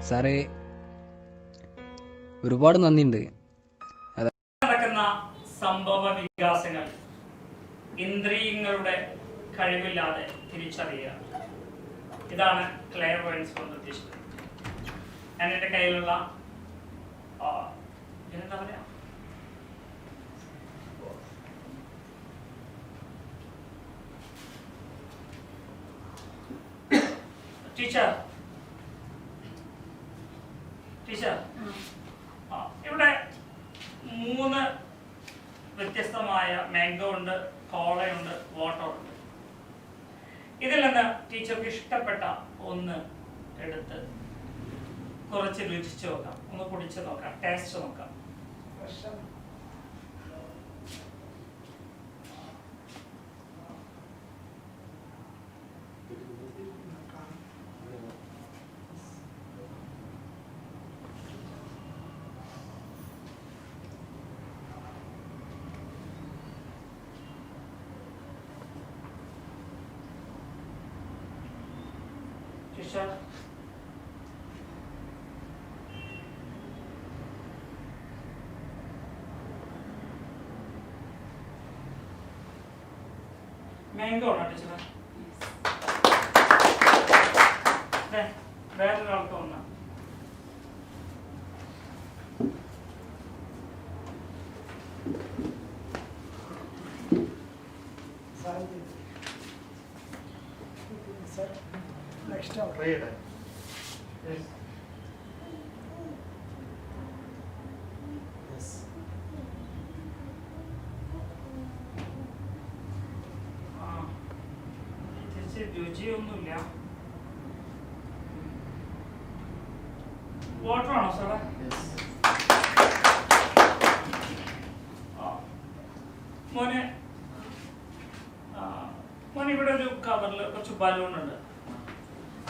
സാറേ ഒരുപാട് നന്ദിയുണ്ട്. നടക്കുന്ന സംഭവ വികാസങ്ങൾ ഇന്ദ്രിയങ്ങളുടെ കഴിവില്ലാതെ തിരിച്ചറിയുക. ഇതാണ് ക്ലെയർവോയൻസ് കൊണ്ട് ഉദ്ദേശിക്കുന്നത്. ഞാൻ എൻ്റെ കയ്യിലുള്ള എന്താ പറയാ ടീച്ചർ ഇവിടെ 3 വ്യത്യസ്തമായ മാംഗോ ഉണ്ട്, കോളയുണ്ട്, വാട്ടർ ഉണ്ട്. ഇതിൽ നിന്ന് ടീച്ചർക്ക് ഇഷ്ടപ്പെട്ട ഒന്ന് എടുത്ത് കുറച്ച് രുചിച്ച് നോക്കാം, ഒന്ന് കുടിച്ച് നോക്കാം, ടേസ്റ്റ് നോക്കാം. ടീച്ചർ മാംഗോ ആണോ ടീച്ചർ? വേറൊരാൾക്ക് ഒന്നാ next out. Try it. Yes. Yes. രുചിയൊന്നുമില്ല. വാട്ടർ ആണോ സാറേ? മോനെ മോനെ ഇവിടെ ഒരു കവറിൽ കുറച്ച് ബലൂൺ ഉണ്ട്.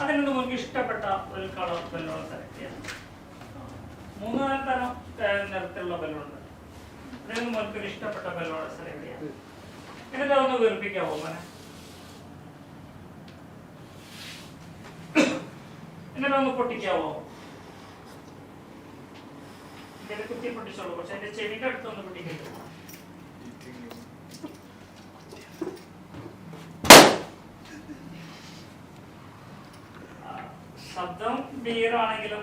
അതിൽ നിന്ന് നമുക്ക് ഇഷ്ടപ്പെട്ട ഒരു കളർ ബലൂൺ സെലക്ട് ചെയ്യാം. 3-4 തരം നിറത്തിലുള്ള ബലൂൺ ഉണ്ട്. അതിൽ നിന്ന് നമുക്ക് ഇഷ്ടപ്പെട്ട ബലൂൺ സെലക്ട് ചെയ്യാം. എന്നിട്ട് അതൊന്ന് വീർപ്പിക്കാവോ മോനെ? എന്നിട്ട് ഒന്ന് പൊട്ടിക്കാവോ? ഇതിൽ കുത്തി പൊട്ടിച്ചോളൂ. പക്ഷെ എന്റെ ചെവിയുടെ അടുത്തൊന്ന് പൊട്ടിക്കരുത്. ശബ്ദം ബീറാണെങ്കിലും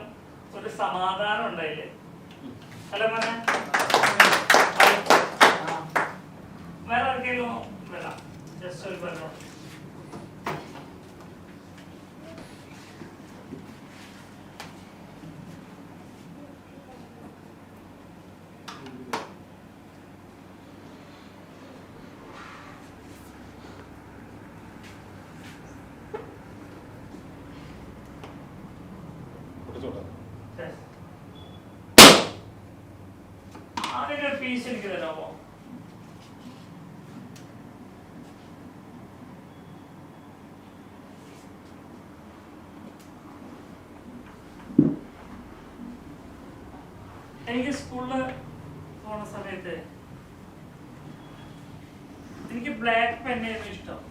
ഒരു സമാധാനം ഉണ്ടായില്ലേ? അല്ല മോനെ? വേറെ ആർക്കെങ്കിലും വരാം. ജസ്റ്റ് ഒരു ബലൂൺ. അതിന്റെ ഒരു പീസ് എനിക്ക് തരാമോ? എനിക്ക് സ്കൂളില് പോണ സമയത്ത് എനിക്ക് ബ്ലാക്ക് പെന്നായിരുന്നു ഇഷ്ടം.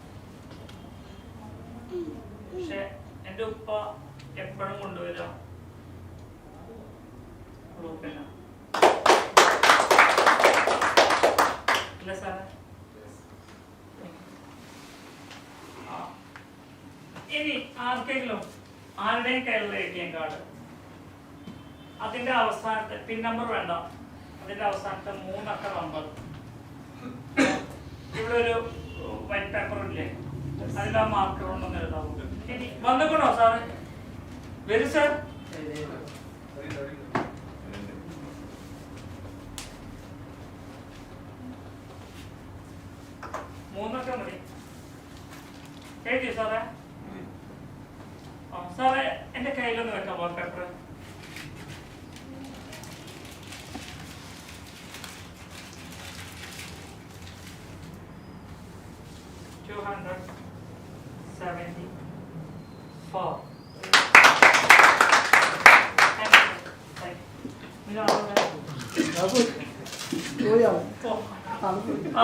പക്ഷെ എൻ്റെ ഉപ്പ എപ്പോഴും കൊണ്ടുവരാം ബ്ലൂ പെന്ന. ഇല്ല സാറേ? ഇനി ആർക്കെങ്കിലും ആരുടെയും കയ്യിലുള്ള ATM കാർഡ് അതിന്റെ അവസാനത്തെ പിൻ നമ്പർ വേണ്ട, അതിന്റെ അവസാനത്തെ 3 അക്ക നമ്പർ ഇവിടെ ഒരു വൈറ്റ് പേപ്പർ ഇല്ലേ, അതിൽ ആ മാർക്കർ കൊണ്ടൊന്ന് എഴുതാവൂ. ഇനി വന്നിക്കണോ സാറ്? വരൂ സാർ. മൂന്നൊക്കെ മതി. എഴുതിയോ സാറേ? സാറേ എന്റെ കയ്യിലൊന്ന് വെക്കാമോ പേപ്പർ?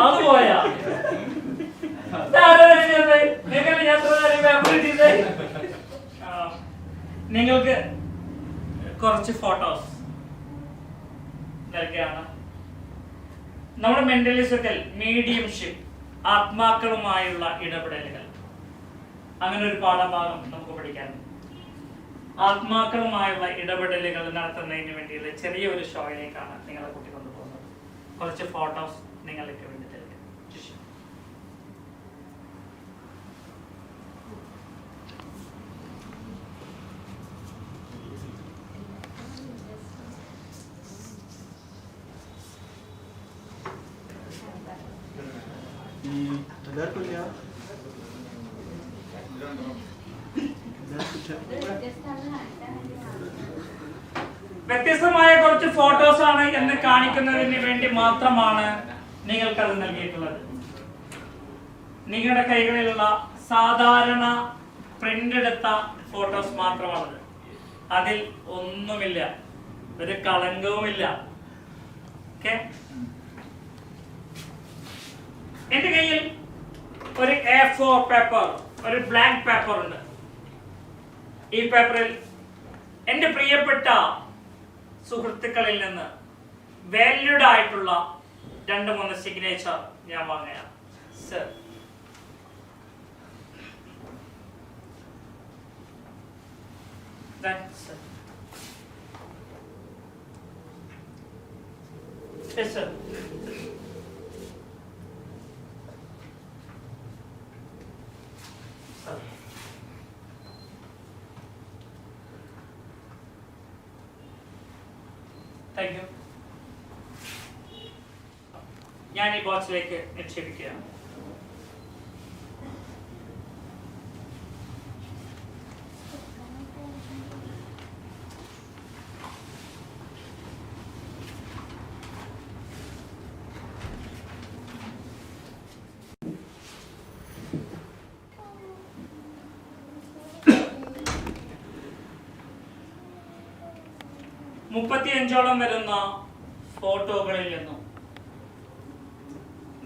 ആള് പോയാ നിങ്ങൾക്ക് കുറച്ച് ഫോട്ടോസ് നൽകുകയാണ്. നമ്മുടെ മെന്റലിസത്തിൽ മീഡിയംഷിപ്പ്, ആത്മാക്കളുമായുള്ള ഇടപെടലുകൾ, അങ്ങനെ ഒരു പാഠഭാഗം നമുക്ക് പഠിക്കാനുണ്ട്. ആത്മാക്കളുമായുള്ള ഇടപെടലുകൾ നടത്തുന്നതിന് വേണ്ടിയുള്ള ചെറിയൊരു ഷോയിലേക്കാണ് നിങ്ങളെ കൂട്ടിക്കൊണ്ടുപോകുന്നത്. കുറച്ച് ഫോട്ടോസ് നിങ്ങൾക്ക് വേണ്ടി തരുക. വ്യത്യസ്തമായ കുറച്ച് ഫോട്ടോസ് ആണ് എന്ന് കാണിക്കുന്നതിന് വേണ്ടി മാത്രമാണ് നിങ്ങൾക്കത് നൽകിയിട്ടുള്ളത്. നിങ്ങളുടെ കൈകളിലുള്ള സാധാരണ പ്രിന്റ് എടുത്ത ഫോട്ടോസ് മാത്രമാണത്. അതിൽ ഒന്നുമില്ല, ഒരു കളങ്കവുമില്ല. ഓക്കെ, എന്റെ കയ്യിൽ ഒരു A4 പേപ്പർ, ഒരു ബ്ലാങ്ക് പേപ്പർ ഉണ്ട്. ഈ പേപ്പറിൽ എന്റെ പ്രിയപ്പെട്ട സുഹൃത്തുക്കളിൽ നിന്ന് വാല്യൂഡ് ആയിട്ടുള്ള 2-3 സിഗ്നേച്ചർ ഞാൻ വാങ്ങുകയാണ്. Sir, yes sir. Thank you. ഞാൻ ഈ ബോക്സിലേക്ക് നിക്ഷേപിക്കുകയാണ്. മുപ്പത്തിയഞ്ചോളം വരുന്ന ഫോട്ടോകളിൽ നിന്നും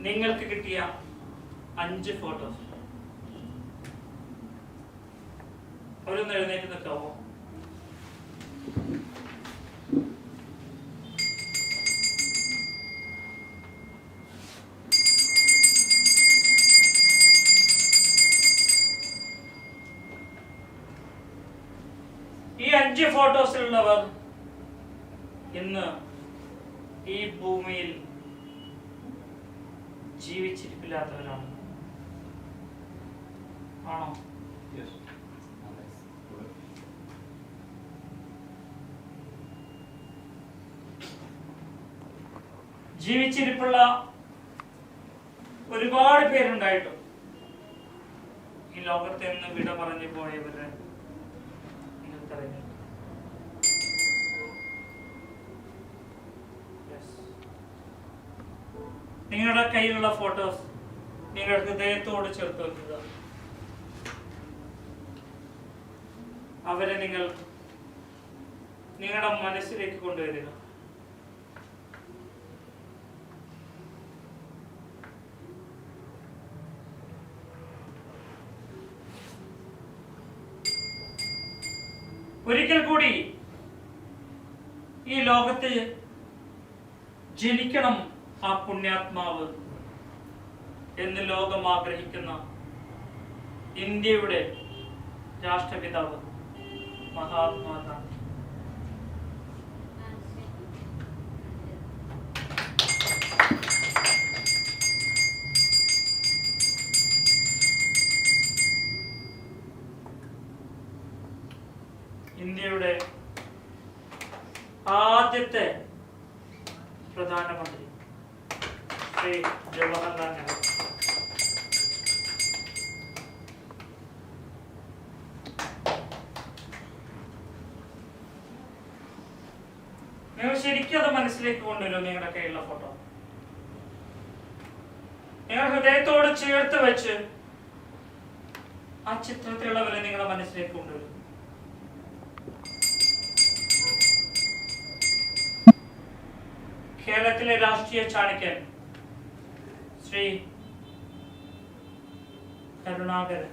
നിങ്ങൾക്ക് കിട്ടിയ 5 ഫോട്ടോസ് അവരൊന്ന് എഴുന്നേറ്റ് നിൽക്കാവോ? ഈ 5 ഫോട്ടോസിലുള്ളവർ ഇന്ന് ഈ ഭൂമിയിൽ ജീവിച്ചിരിപ്പില്ലാത്തവരാണ്. ആണോ? ജീവിച്ചിരിപ്പുള്ള ഒരുപാട് പേരുണ്ടായിട്ടും ഈ ലോകത്ത് നിന്ന് വിട പറഞ്ഞു പോയവരെ നിങ്ങൾക്കറിയാം. നിങ്ങളുടെ കയ്യിലുള്ള ഫോട്ടോസ് നിങ്ങളുടെ ഹൃദയത്തോട് ചേർത്ത് വെക്കുക. അവരെ നിങ്ങൾ നിങ്ങളുടെ മനസ്സിലേക്ക് കൊണ്ടുവരിക. ഒരിക്കൽ കൂടി ഈ ലോകത്ത് ജനിക്കണം ആ പുണ്യാത്മാവ് എന്ന് ലോകം ആഗ്രഹിക്കുന്ന ഇന്ത്യയുടെ രാഷ്ട്രപിതാവ് മഹാത്മാഗാന്ധി. ഇന്ത്യയുടെ ആദ്യത്തെ പ്രധാനമന്ത്രി ശ്രീ ജവഹർലാൽ നെഹ്റു. നിങ്ങൾ ശരിക്കും അത് മനസ്സിലേക്ക് കൊണ്ടുവരും. നിങ്ങളുടെ കയ്യിലുള്ള ഫോട്ടോ നിങ്ങൾ ഹൃദയത്തോട് ചേർത്ത് വെച്ച് ആ ചിത്രത്തിലുള്ളവരെ നിങ്ങളുടെ മനസ്സിലേക്ക് കൊണ്ടുവരും. കേരളത്തിലെ രാഷ്ട്രീയ ചാണക്യൻ ശ്രീ കരുണാകരൻ.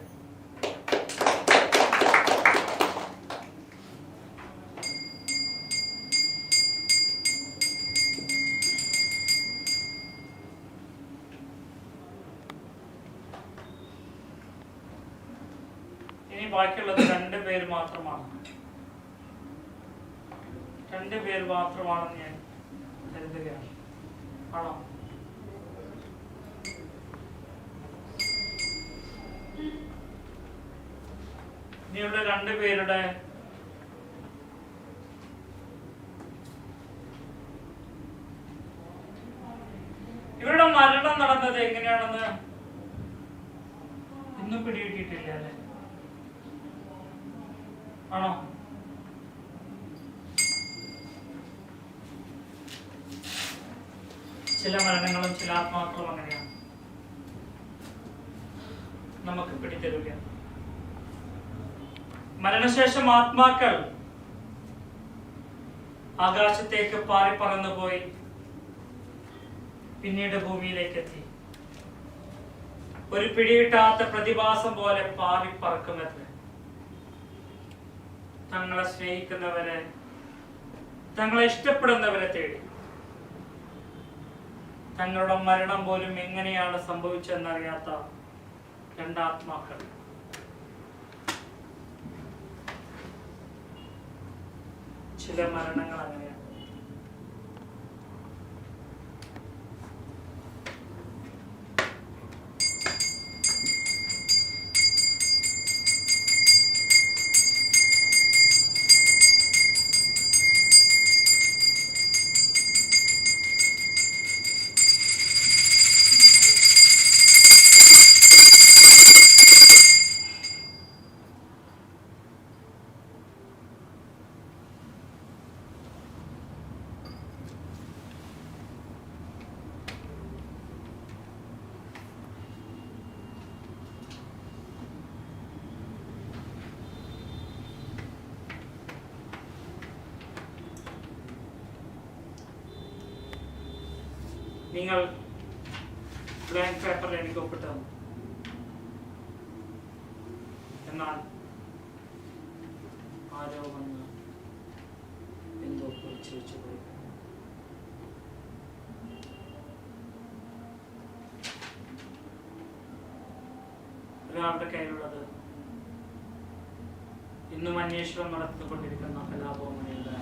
ബാക്കിയുള്ളത് 2 പേര് മാത്രമാണ്. 2 പേര് മാത്രമാണെന്ന് ഞാൻ കരുതുകയാണ്. ആണോ? ഇനി ഇവിടെ 2 പേരുടെ ഇവരുടെ മരണം നടന്നത് എങ്ങനെയാണെന്ന് ഇന്നും പിടികിട്ടിയിട്ടില്ല അല്ലെ? ആണോ? ചില മരണങ്ങളും ചില ആത്മാക്കളും അങ്ങനെയാണ്, നമുക്ക് പിടിതരില്ല. മരണശേഷം ആത്മാക്കൾ ആകാശത്തേക്ക് പാറി പറന്നുപോയി പിന്നീട് ഭൂമിയിലേക്ക് എത്തി. ഒരു പിടികിട്ടാത്ത പ്രതിഭാസം പോലെ പാറി പറക്കുമെന്ന് തങ്ങളെ സ്നേഹിക്കുന്നവരെ, തങ്ങളെ ഇഷ്ടപ്പെടുന്നവരെ തേടി. തങ്ങളുടെ മരണം പോലും എങ്ങനെയാണ് സംഭവിച്ചെന്നറിയാത്ത 2 ആത്മാക്കൾ. ചില മരണങ്ങൾ അങ്ങനെയാണ്. നിങ്ങൾ ബ്ലാങ്ക് പേപ്പറിൽ എനിക്ക് ഒപ്പിട്ട് തന്നു. എന്നാൽ ആരോ വന്ന് എന്തോ കുറിച്ച് വെച്ചു പോയി. ഒരാളുടെ കയ്യിലുള്ളത് ഇന്നും അന്വേഷണം നടത്തിക്കൊണ്ടിരിക്കുന്ന കലാഭവമണിയുടെ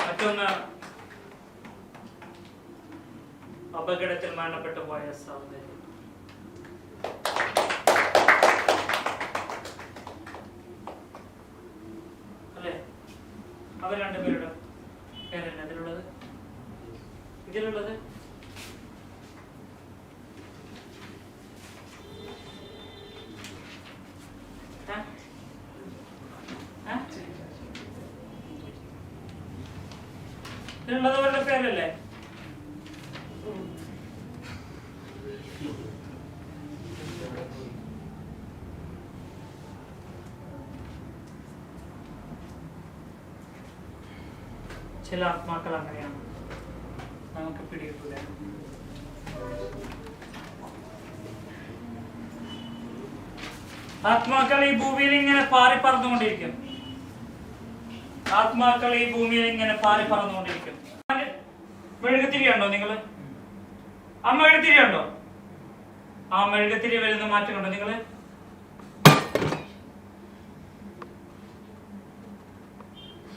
മറ്റൊന്ന് അപകടത്തിൽ മരണപ്പെട്ടു പോയ സഹോദരി. അല്ലെ? അവർ 2 പേരുടെ പേരല്ല ഇതിലുള്ളത്. ഇതിലുള്ളത് ഇതിലുള്ളവരുടെ പേരല്ലേ? ചില ആത്മാക്കൾ അങ്ങനെയാണ്, നമുക്ക് പിടികിട്ടില്ല. ആത്മാക്കൾ ഈ ഭൂമിയിൽ ഇങ്ങനെ പാറി പറന്നുകൊണ്ടിരിക്കും. ആത്മാക്കൾ ഈ ഭൂമിയിൽ ഇങ്ങനെ പാറി പറന്നുകൊണ്ടിരിക്കും. മെഴുകുതിരി ഉണ്ടോ നിങ്ങള്? ആ മെഴുകുതിരി ഉണ്ടോ? ആ മെഴുകുതിരി വരുന്ന മാറ്റം കണ്ടോ നിങ്ങള്?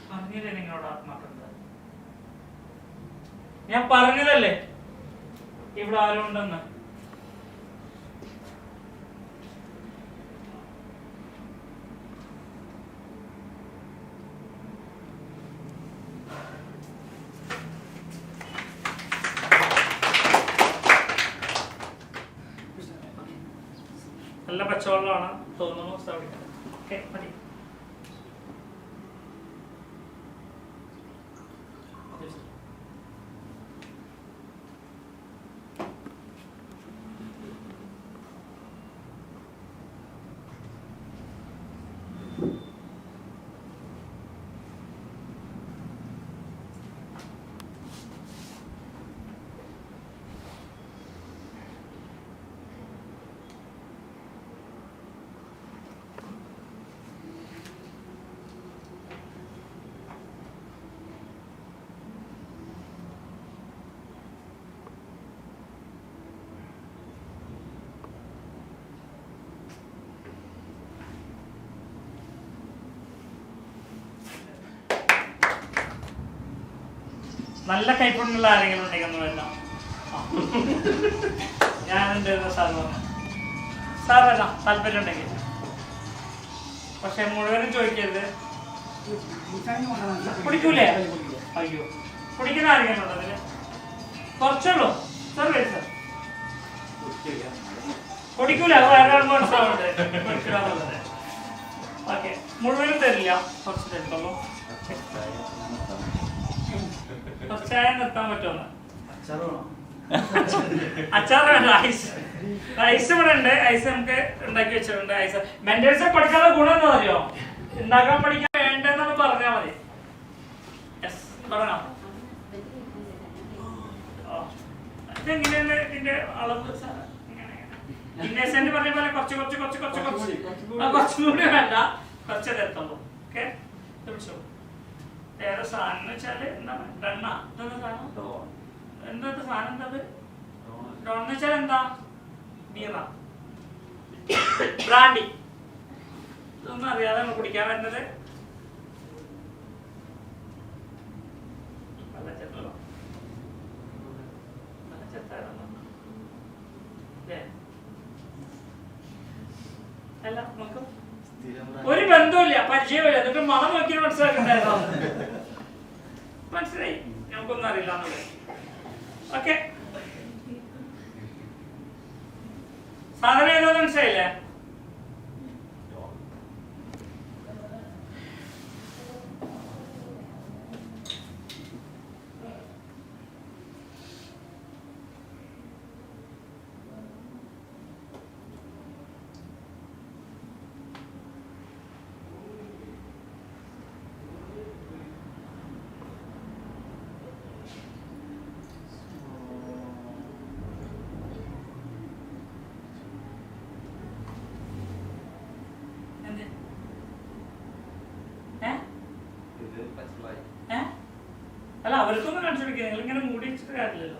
പറഞ്ഞില്ലേ നിങ്ങളോട് ആത്മാക്കൾ? ഞാൻ പറഞ്ഞതല്ലേ ഇവിടെ ആരും ഉണ്ടെന്ന്. നല്ല പച്ചവെള്ളമാണ് തോന്നുന്നു. ഓക്കെ മതി. നല്ല കൈപ്പുണ്യുള്ള ആരെങ്കിലും ഉണ്ടെങ്കിൽ ഒന്ന് വരണം. ഞാനുണ്ട് സാർ പറഞ്ഞു. സാർ വരാം താല്പര്യം ഉണ്ടെങ്കിൽ. പക്ഷെ മുഴുവനും ചോദിക്കരുത്. കുടിക്കൂലേ? അയ്യോ, കുടിക്കുന്ന ആരെങ്കിലും ഉണ്ടോ അതില്? കുറച്ചുള്ളൂ സാർ. വരും സാർ. കുടിക്കൂല, ഓക്കെ. മുഴുവനും തരില്ല, കുറച്ച് തരത്തുള്ളൂ. ചായ നിർത്താൻ പറ്റുമെന്ന്. അച്ചാർ വേണ്ട, ഐസ്. ഐസ് ഇവിടെ ഉണ്ട്. ഐസ് നമുക്ക് ഉണ്ടാക്കി വെച്ചിട്ടുണ്ട്. ഐസ് മെന്റൽസ് പഠിക്കാനുള്ള ഗുണം എന്താ അറിയോ? ഉണ്ടാക്കാൻ പഠിക്കാൻ വേണ്ടെന്നാണ് പറഞ്ഞാൽ മതി. പറഞ്ഞോ. ഇതെങ്ങനെയാണ് ഇതിന്റെ അളവ്? ഇന്നസെന്റ് പറഞ്ഞ പോലെ കുറച്ചും കൂടി വേണ്ട, കുറച്ച് തരത്തുള്ളൂ. ഓക്കെ, വേറെ സാധനം എന്ന് വെച്ചാല് എന്താണ്? ഡണ്ണ. എന്താ സാധനം? എന്താ ഡോൺ എന്ന് വെച്ചാൽ എന്താ? ബീറ, ബ്രാൻഡി. ഇതൊന്നും അറിയാതെ നമ്മൾ കുടിക്കാൻ വരുന്നത്. ഒരു ബന്ധമില്ല, പരിചയമില്ല, എന്നിട്ട് മണം നോക്കിയാൽ മനസ്സിലാക്കണ്ടായിരുന്നോ? മനസ്സിലായി, നമുക്കൊന്നും അറിയില്ല എന്നുള്ളത്. ഓക്കെ, സാധനം ഏതോ മനസ്സിലായില്ലേ? അല്ല, അവർക്കൊന്നും കാണിച്ചു കൊടുക്കുക. നിങ്ങൾ ഇങ്ങനെ മൂടി വെച്ചിട്ട് കാര്യമില്ലല്ലോ.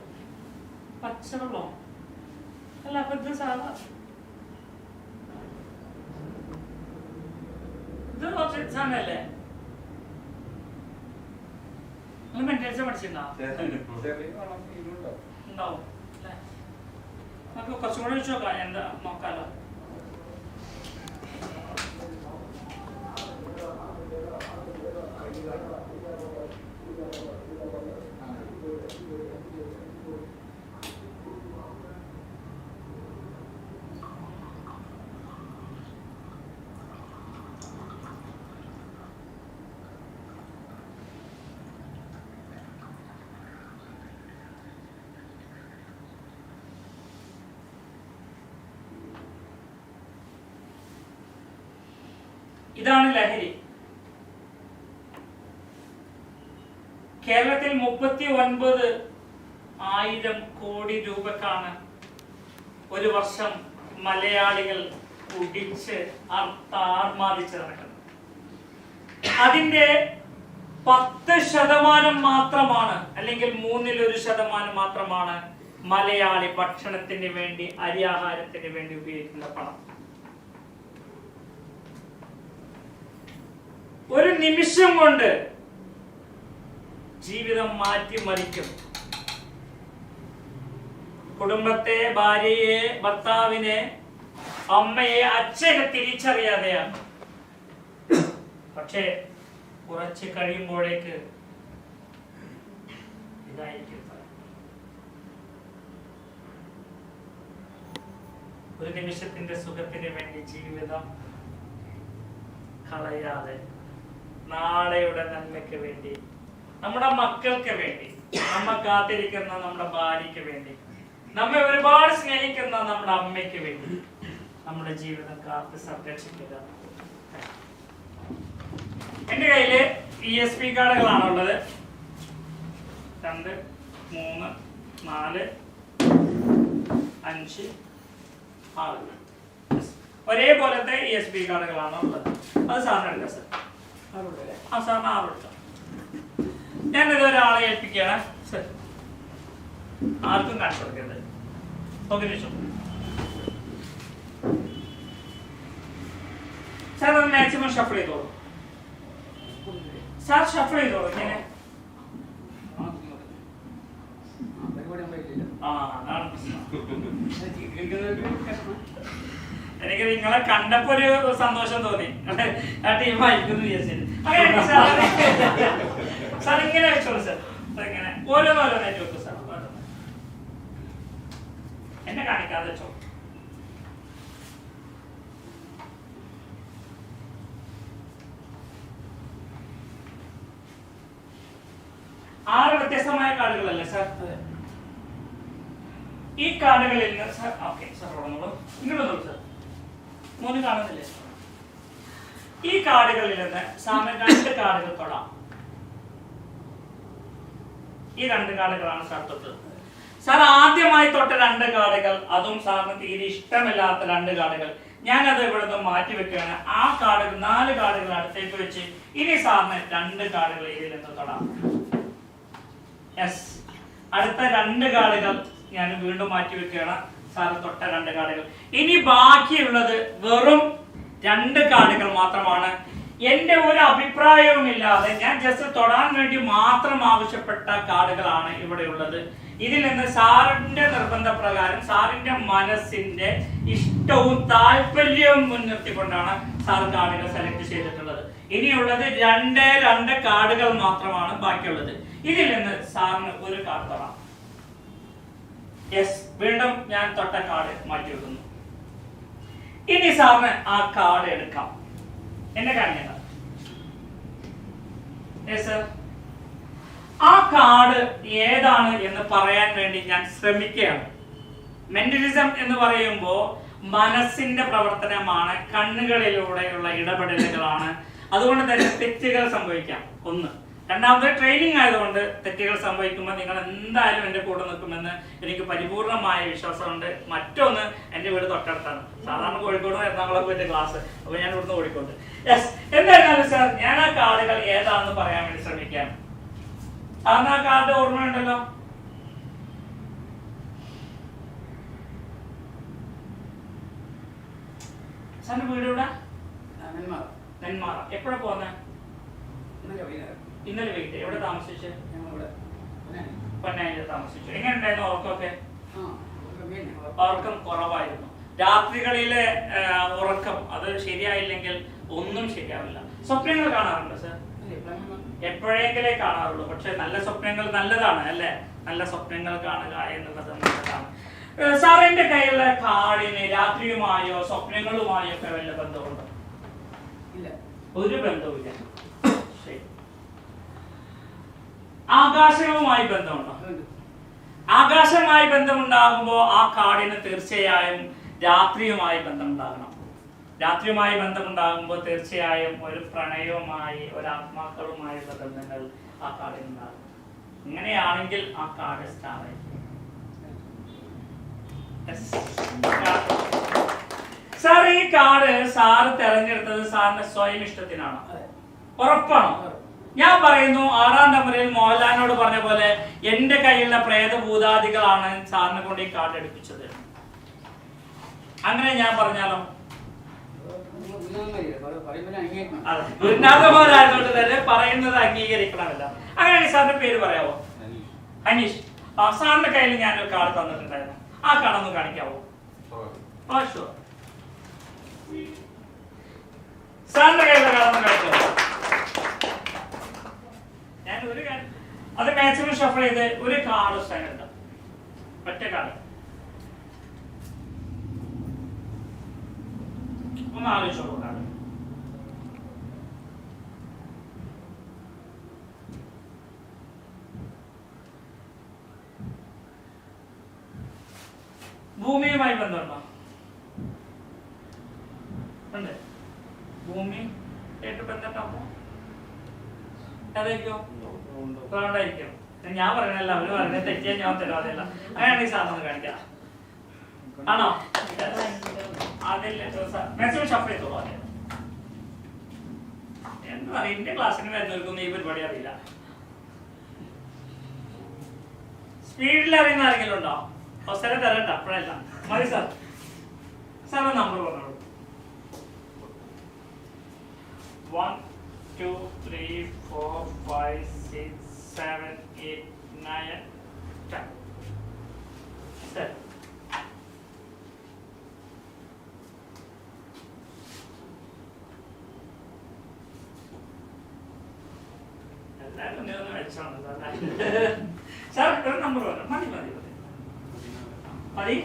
പച്ചവെള്ളോ? അല്ല, അപ്പൊ ഇത് സാധാ ഇത് കുറച്ച് സാധനല്ലേ? നിങ്ങൾ മെന്റൽസ് പഠിച്ചിട്ടുണ്ടാവും. ഉണ്ടാവും അല്ലേ? നമുക്ക് കുറച്ചും കൂടെ വെച്ച് നോക്കാം. എന്താ നോക്കാലോ. ഇതാണ് ലഹരി. കേരളത്തിൽ 39,000 കോടി രൂപക്കാണ് ഒരു വർഷം മലയാളികൾ കുടിച്ച് ആർമാദിച്ച് നടക്കുന്നത്. അതിന്റെ 10% മാത്രമാണ്, അല്ലെങ്കിൽ 1/3% മാത്രമാണ് മലയാളി ഭക്ഷണത്തിന് വേണ്ടി, അരിയാഹാരത്തിന് വേണ്ടി ഉപയോഗിക്കുന്ന പണം. ഒരു നിമിഷം കൊണ്ട് ജീവിതം മാറ്റിമറിക്കും. കുടുംബത്തെ, ഭാര്യയെ, ഭർത്താവിനെ, അമ്മയെ, അച്ഛനെ തിരിച്ചറിയാതെയാണ്. പക്ഷേ കുറച്ച് കഴിയുമ്പോഴേക്ക് ഇതായിരിക്കും. ഒരു നിമിഷത്തിന്റെ സുഖത്തിന് വേണ്ടി ജീവിതം കളയാതെ നാളെയുടെ നന്മയ്ക്ക് വേണ്ടി, നമ്മുടെ മക്കൾക്ക് വേണ്ടി, നമ്മ കാത്തിരിക്കുന്ന നമ്മുടെ ഭാര്യയ്ക്ക് വേണ്ടി, നമ്മെ ഒരുപാട് സ്നേഹിക്കുന്ന നമ്മുടെ അമ്മയ്ക്ക് വേണ്ടി നമ്മുടെ ജീവിതം കാത്ത് സംരക്ഷിക്കുക. എന്റെ കയ്യില് ESP കാർഡുകളാണുള്ളത്. 2, 3, 4, 5, 6 ഒരേപോലത്തെ ESP കാർഡുകളാണ് ഉള്ളത്. അത് സാറിന് എടുക്കാം സാർ. ആ സാറിന് 6 എടുക്കാം. ഞാനിത് ഒരാളെ ഏൽപ്പിക്കുകയാണ് സാർ. ആർക്കും കാണിച്ചു കൊടുക്കരുത്. ഓക്കെ സാർ, അത് മാക്സിമം ഷഫിൾ ചെയ്തോളൂ സാർ. ഷഫിൾ ചെയ്തോളൂ. ഇങ്ങനെ എനിക്ക് നിങ്ങളെ കണ്ടപ്പോ ഒരു സന്തോഷം തോന്നി. ആ ടീം ആയിരിക്കും വിചാരിച്ചു. സാർ ഇങ്ങനെ വെച്ചോളൂ സാർ. ഇങ്ങനെ ഓരോന്നോരോന്നായിട്ട് വെക്കും സാർ. എന്നെ കാണിക്കാതെ വെച്ചോ. ആറ് വ്യത്യസ്തമായ കാർഡുകളല്ലേ സാർ? ഈ കാർഡുകളിൽ നിന്ന് സാർ ഓക്കെ സാർ തുടങ്ങുള്ളൂ. ഇങ്ങോട്ട് സാർ. 3 കാണുന്നില്ലേ? ഈ കാർഡുകളിൽ നിന്ന് സാറിന് 2 കാർഡുകൾ തൊടാം. ഈ 2 കാർഡുകളാണ് സാർ തൊട്ടത്. സാർ ആദ്യമായി തൊട്ട 2 കാർഡുകൾ, അതും സാറിന് തീരെ ഇഷ്ടമില്ലാത്ത 2 കാർഡുകൾ, ഞാനത് ഇവിടുന്ന് മാറ്റി വെക്കുകയാണ്. ആ കാർഡുകൾ 4 കാർഡുകൾ അടുത്തേക്ക് വെച്ച് ഇനി സാറിന് 2 കാർഡുകൾ ഇതിൽ നിന്ന് തൊടാം. യെസ്, അടുത്ത 2 കാർഡുകൾ ഞാൻ വീണ്ടും മാറ്റി വെക്കുകയാണ്. സാറ് തൊട്ട 2 കാർഡുകൾ. ഇനി ബാക്കിയുള്ളത് വെറും 2 കാർഡുകൾ മാത്രമാണ്. എന്റെ ഒരു അഭിപ്രായവുമില്ലാതെ ഞാൻ ജസ്റ്റ് തൊടാൻ വേണ്ടി മാത്രം ആവശ്യപ്പെട്ട കാർഡുകളാണ് ഇവിടെ ഉള്ളത്. ഇതിൽ നിന്ന് സാറിന്റെ നിർബന്ധപ്രകാരം സാറിന്റെ മനസ്സിന്റെ ഇഷ്ടവും താല്പര്യവും മുൻനിർത്തിക്കൊണ്ടാണ് സാർ കാർഡുകൾ സെലക്ട് ചെയ്തിട്ടുള്ളത്. ഇനിയുള്ളത് 2 കാർഡുകൾ മാത്രമാണ് ബാക്കിയുള്ളത്. ഇതിൽ നിന്ന് സാറിന് ഒരു കാർഡ് തൊടാം. യെസ്, വീണ്ടും ഞാൻ തൊട്ട കാർഡ് മാറ്റി വെക്കുന്നു. ഇനി സാറിന് ആ കാർഡ് എടുക്കാം. എന്നെ കാണിക്കണം. ആ കാർഡ് ഏതാണ് എന്ന് പറയാൻ വേണ്ടി ഞാൻ ശ്രമിക്കുകയാണ്. മെന്റലിസം എന്ന് പറയുമ്പോൾ മനസ്സിന്റെ പ്രവർത്തനമാണ്, കണ്ണുകളിലൂടെയുള്ള ഇടപെടലുകളാണ്. അതുകൊണ്ട് തന്നെ തെറ്റുകൾ സംഭവിക്കാം. ഒന്ന്. രണ്ടാമത് ട്രെയിനിങ് ആയതുകൊണ്ട് തെറ്റുകൾ സംഭവിക്കുമ്പോൾ നിങ്ങൾ എന്തായാലും എൻ്റെ കൂടെ നിൽക്കുമെന്ന് എനിക്ക് പരിപൂർണമായ വിശ്വാസമുണ്ട്. മറ്റൊന്ന്, എൻ്റെ വീട് തൊട്ടടുത്താണ്. സാധാരണ കോഴിക്കോട് എറണാകുളം പോയിട്ട് ക്ലാസ്, അപ്പൊ ഞാൻ ഇവിടുന്ന് ഓടിക്കൊണ്ട്. യെസ്, എന്തായാലും സാർ ഞാൻ ആ കാർഡുകൾ ഏതാണെന്ന് പറയാൻ വേണ്ടി ശ്രമിക്കാം. സാറിന് ആ കാർഡ് ഓർമ്മയുണ്ടല്ലോ? സാറിന്റെ വീട് എവിടെ? നെന്മാറ. എപ്പോഴാ പോന്നെ? ഇന്നലെ വൈകിട്ട്. എവിടെ താമസിച്ചു? പൊന്നാനിയിൽ താമസിച്ചു. എങ്ങനെ ഉണ്ടായിരുന്നു ഉറക്കമൊക്കെ? ഉറക്കം കുറവായിരുന്നു. രാത്രികളിലെ ഉറക്കം അത് ശരിയായില്ലെങ്കിൽ ഒന്നും ശരിയാവില്ല. സ്വപ്നങ്ങൾ കാണാറുണ്ടോ സാർ? എപ്പോഴെങ്കിലേ കാണാറുള്ളൂ. പക്ഷെ നല്ല സ്വപ്നങ്ങൾ നല്ലതാണ് അല്ലേ? നല്ല സ്വപ്നങ്ങൾ കാണുക എന്നുള്ളത് നല്ലതാണ്. സാറിന്റെ കയ്യിലുള്ള കാർഡിന് രാത്രിയുമായോ സ്വപ്നങ്ങളുമായോ ഒക്കെ വല്ല ബന്ധമുണ്ടോ? ഒരു ബന്ധവുമില്ല. ശരി. ആകാശവുമായി ബന്ധമുണ്ടോ? ആകാശവുമായി ബന്ധമുണ്ടാകുമ്പോൾ ആ കാർഡിന് തീർച്ചയായും രാത്രിയുമായി ബന്ധമുണ്ടാകണം. രാത്രിയുമായി ബന്ധമുണ്ടാകുമ്പോൾ തീർച്ചയായും ഒരു പ്രണയവുമായി, ഒരു ആത്മാക്കളുമായുള്ള ബന്ധങ്ങൾ ആ കാർഡിനുണ്ടാകും. ഇങ്ങനെയാണെങ്കിൽ ആ കാർഡ് സ്റ്റാർ ആയിരിക്കും. സാർ, ഈ കാർഡ് സാറ് തെരഞ്ഞെടുത്തത് സാറിന്റെ സ്വയം ഇഷ്ടത്തിനാണോ? ഉറപ്പാണോ? ഞാൻ പറയുന്നു, 6-ാം നമ്പറിൽ മോഹൻലാലിനോട് പറഞ്ഞ പോലെ എന്റെ കയ്യിലുള്ള പ്രേതഭൂതാദികളാണ് സാറിനെ കൊണ്ട് ഈ കാർഡ് എടുപ്പിച്ചത്. അങ്ങനെ ഞാൻ പറഞ്ഞാലോ? ഗുരുനാഥന്മാരായതുകൊണ്ട് തന്നെ പറയുന്നത് അംഗീകരിക്കണമല്ല. അങ്ങനെയാണെങ്കിൽ സാറിന്റെ പേര് പറയാവോ? അനീഷ്. സാറിന്റെ കയ്യിൽ ഞാനൊരു കാർഡ് തന്നിട്ടുണ്ടായിരുന്നു. ആ കാർഡ് ഒന്ന് കാണിക്കാവോ? ഷുവർ. സാറിന്റെ കയ്യിലുള്ള കാർഡ് ഒന്ന് കാണിക്കാവോ? ഞാൻ ഒരു കാര്യം അത് മാക്സിമം ഷഫിൾ ചെയ്ത് ഒരു കാർഡ് സ്റ്റാൻഡ് ഒറ്റ കാർഡ് ഒന്ന് ആലോചിച്ചോളൂ. കാർഡ് ഭൂമിയുമായി ബന്ധമുണ്ടോ? ഉണ്ട്. ഭൂമി ആയിട്ട് ബന്ധമുണ്ടാകുമ്പോ അതായിരിക്കും ായിരിക്കും. ഞാൻ പറയണല്ല, അവര് പറഞ്ഞ തെറ്റിയാ ഞാൻ തരാതെയല്ല. അങ്ങനെയാണെങ്കിൽ സാധനം കാണിക്കാം. ആണോ? അതില്ല. മാക്സിമം ഷഫിൾ ചെയ്തോളൂ. എന്താ പറയുക, എന്റെ ക്ലാസ്സിന് വരുന്നവർക്കൊന്നും ഈ പരിപാടി അറിയില്ല. സ്പീഡിൽ അറിയുന്ന ആരെങ്കിലും ഉണ്ടോ? അവസരം തരണ്ട. അപ്പോഴല്ല മതി സാർ. സാറിന് നമ്പർ പറഞ്ഞോളൂ. 1 2 3 4 5 6 7 8 9 10. സാർ ഒരു നമ്പർ പറയാം. മതി മതി മതി മതി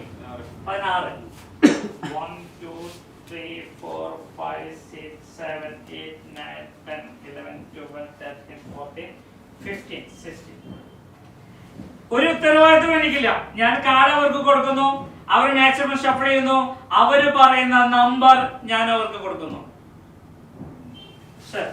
16. 1 2 3 4 5 6 7 8 9 10 11 12 13 14 15 16. ഒരു ഉത്തരവാദിത്വം എനിക്കില്ല. ഞാൻ കാർഡ് അവർക്ക് കൊടുക്കുന്നു, അവർ മാക്സിമം ഷഫിൾ ചെയ്യുന്നു, അവര് പറയുന്ന നമ്പർ ഞാൻ അവർക്ക് കൊടുക്കുന്നു. ശരി.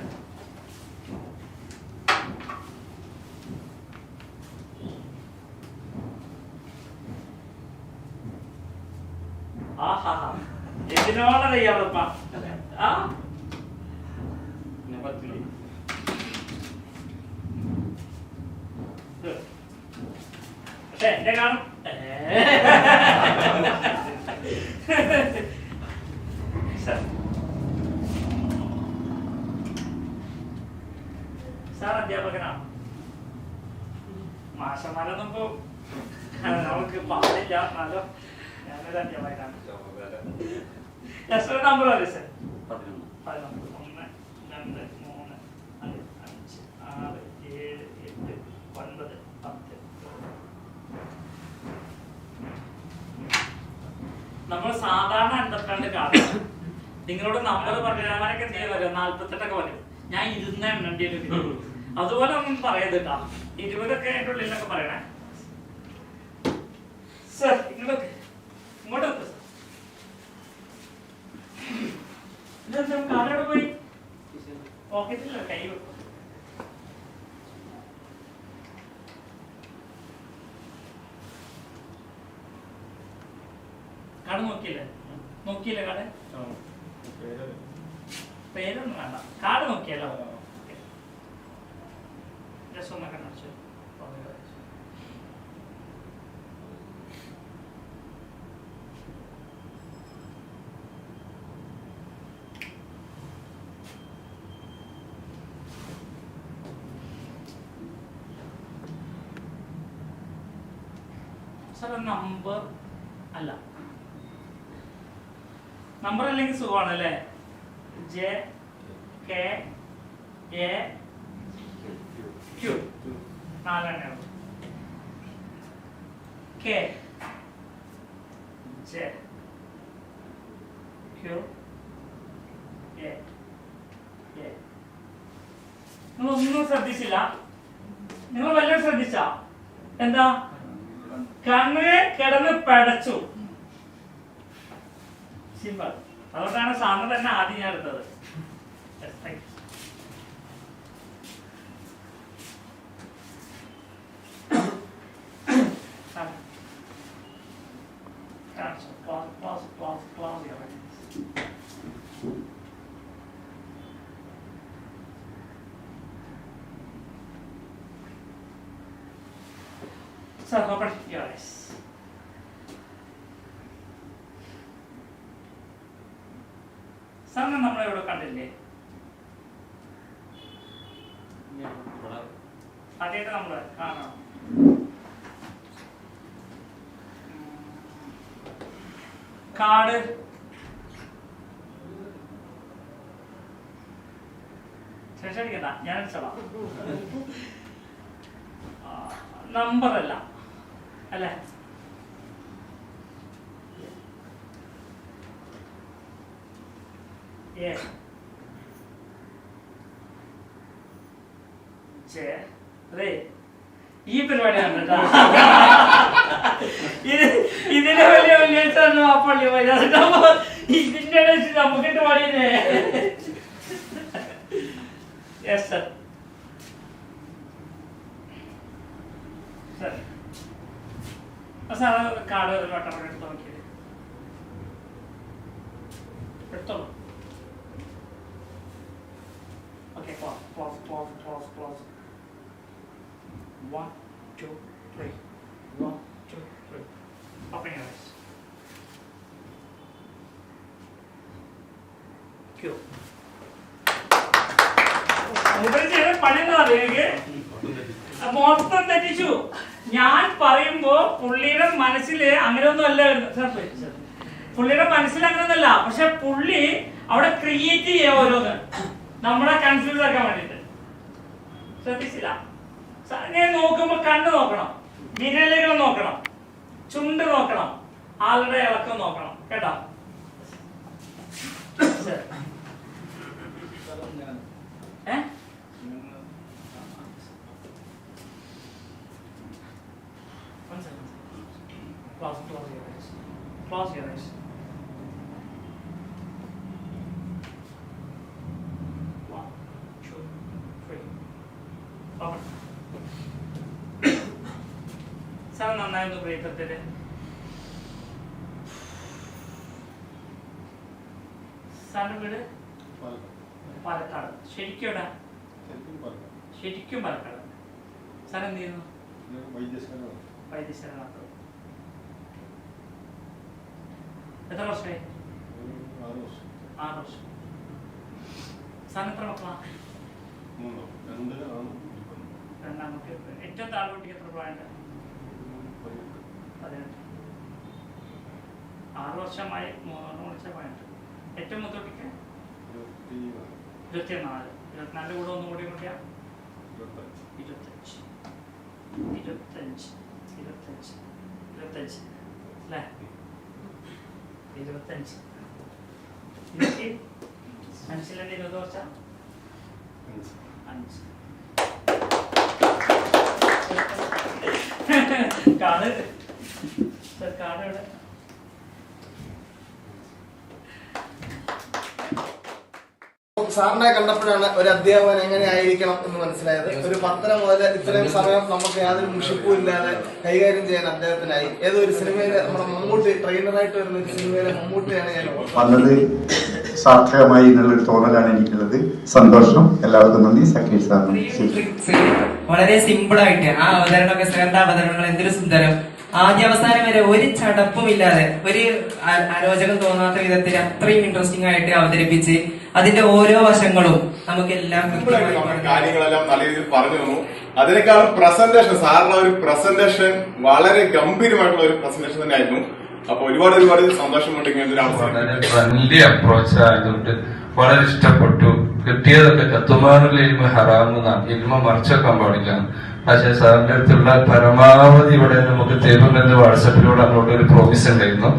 ആഹാ ഇതിനോടെ തയ്യാറപ്പാ. ആ പക്ഷെ എന്റെ കാണും സാർ അധ്യാപകനാണ്. മാഷന്മാരൊന്നും ഇപ്പൊ നമുക്ക് പാടില്ല. എന്നാലും ഞാനൊരു അധ്യാപകനാണ്. എത്ര നമ്പർ അല്ലേ സാർ? 11. 1 2 3 4 5 6 7 8 9 10. നമ്മൾ സാധാരണ 52 കാണും. നിങ്ങളോട് നമ്പർ പറയാനൊക്കെ ചെയ്യാൻ 48 വരും. ഞാൻ 20 എണ്ണേണ്ടി വരും. അതുപോലെ ഒന്നും പറയരുത് കേട്ടോ. 20 ഒക്കെ അതിൻ്റെ ഉള്ളിലൊക്കെ പറയണേ. സർ ഇങ്ങോട്ട് ഇങ്ങോട്ട് കാർഡ് പോയി പോക്കറ്റില്ല, കൈ വെക്കും. കാർഡ് നോക്കിയില്ലേ? നോക്കിയില്ലേ കാർഡ്? പേരൊന്നും വേണ്ട, കാർഡ് നോക്കിയല്ലോ. ജസ്റ്റ് ഒന്നൊക്കെ കാണിച്ചു. സാർ നമ്പർ അല്ല, നമ്പർ അല്ലെങ്കിൽ സുഖമാണ് അല്ലേ? ജെ കെ എ ക്യൂ 4 എണ്ണയാണ്. K J Q A. നിങ്ങളൊന്നും ശ്രദ്ധിച്ചില്ല. നിങ്ങൾ വല്ലതും ശ്രദ്ധിച്ച? എന്താ? കണ്ണ് കിടന്ന് പടച്ചു. സിമ്പിൾ. അതുകൊണ്ടാണ് സാറിന് തന്നെ ആദ്യം ഞാൻ എടുത്തത്. Sir, open your eyes. സാറിനെ നമ്മളെവിടെ കണ്ടില്ലേ? ആദ്യമായിട്ട് നമ്മള് കാണാം. കാർഡ് ശേഷിക്കണ്ട, ഞാൻ അടിച്ചോളാം. നമ്പർ അല്ല അല്ലേ? ഈ പരിപാടിയാണ് കേട്ടോ. ഇതിന്റെ വലിയ വെള്ളിയാഴ്ച പള്ളി ഇതിന്റെ നമുക്കിട്ട് പാടിയേ. Yes sir. Sir sir card ഒരു വട്ടം കൂടെ എടുത്ത് നോക്കിയത് എടുത്തോളൂ. Okay, close. 1 2 3. 1 2 3. Open your eyes. Q. മൊത്തം തെറ്റിച്ചു. ഞാൻ പറയുമ്പോ പുള്ളിയുടെ മനസ്സിൽ അങ്ങനെയൊന്നും അല്ല. പുള്ളിയുടെ മനസ്സിൽ അങ്ങനെയൊന്നല്ല. പക്ഷെ പുള്ളി അവിടെ ക്രിയേറ്റ് ചെയ്യാ ഓരോന്ന് നമ്മളെ കൺഫ്യൂസ് ആക്കാൻ വേണ്ടിട്ട്. ശ്രദ്ധിച്ചില്ല? ഞാൻ നോക്കുമ്പോ കണ്ണ് നോക്കണം, വിരലുകൾ നോക്കണം, ചുണ്ട് നോക്കണം, ആളുടെ ഇളക്കം നോക്കണം. കേട്ടോ? Close your eyes. One, two, three. Open. Sir നന്നായിരുന്നു ബ്രേക്ക് എടുത്തിട്ട്. സാറിന്റെ വീട് പാലക്കാട്. ശരിക്കും എവിടെ? ശരിക്കും പാലക്കാട്. സാർ എന്ത് ചെയ്യുന്നു? വൈദ്യശാല. എത്ര വർഷമായി? 6 വർഷം. സാറിന് എത്ര മക്കളാ? 2 ഏറ്റവും താഴോട്ടിക്ക് എത്ര പ്രായമുണ്ട്? 18. 6 വർഷമായി 3 വർഷം പ്രായമുണ്ട്. ഏറ്റവും മൂത്തോട്ടിക്ക് 24. 24 കൂടെ ഒന്നും കൂടി കൂട്ടിയാ 25 അല്ലേ? 25 മനസ്സിലെന്നെ 20 വർഷം 5 കാട് കാട് എവിടെ? സാറിനെ കണ്ടപ്പോഴാണ് ഒരു അധ്യാപകൻ എങ്ങനെ ആയിരിക്കണം എന്ന് മനസ്സിലായത്. ഒരു 10 മുതൽ ഇത്രയും സമയം നമുക്ക് യാതൊരു മുഷിപ്പും ഇല്ലാതെ കൈകാര്യം ചെയ്യാൻ അദ്ദേഹത്തിനായി. ഏതോ ഒരു സിനിമയിലെ നമ്മുടെ മമ്മൂട്ടി ട്രെയിനറായിട്ട് വരുന്ന ഒരു സിനിമയിലെ മമ്മൂട്ടിയാണ് ഞാൻ വന്നത്. സാർത്ഥകമായി എന്നുള്ളൊരു തോന്നലാണ് എനിക്കുള്ളത്. സന്തോഷം. എല്ലാവർക്കും നന്ദി. സക്കീർ സാർ വളരെ സിമ്പിൾ ആയിട്ട് ആ അവതരണമൊക്കെ, സാറിന്റെ അവതരണങ്ങൾ എന്തൊരു സുന്ദരം. ആദ്യ അവസാനം വരെ ഒരു ചടപ്പും ഇല്ലാതെ, ഒരു അരോചകം തോന്നാത്ത വിധത്തിൽ അത്രയും ഇൻട്രസ്റ്റിംഗ് ആയിട്ട് അവതരിപ്പിച്ച് അതിന്റെ ഓരോ വശങ്ങളും നമുക്കെല്ലാം കാര്യങ്ങളെല്ലാം നല്ല രീതിയിൽ പറഞ്ഞു തന്നു. അതിനേക്കാളും പ്രസന്റേഷൻ, സാറിന്റെ ഒരു പ്രസന്റേഷൻ വളരെ ഗംഭീരമായിട്ടുള്ള ഒരു പ്രസന്റേഷൻ തന്നെ ആയിരുന്നു. അപ്പൊ ഒരുപാട് സന്തോഷമുണ്ട്. ഫ്രണ്ട്ലി അപ്രോച്ച് ആയതുകൊണ്ട് വളരെ ഇഷ്ടപ്പെട്ടു. കിട്ടിയതൊക്കെ കത്തുമാനുള്ള ഇൽമ ഹറാമെന്നാണ്, ഇൽമ മറിച്ചൊക്കാൻ പാടില്ല. പക്ഷെ സാറിന്റെ അടുത്തുള്ള പരമാവധി ഇവിടെ നമുക്ക് തരുമെന്ന് വാട്സപ്പിലൂടെ അങ്ങോട്ട് ഒരു പ്രോമിസ് ഉണ്ടായിരുന്നു.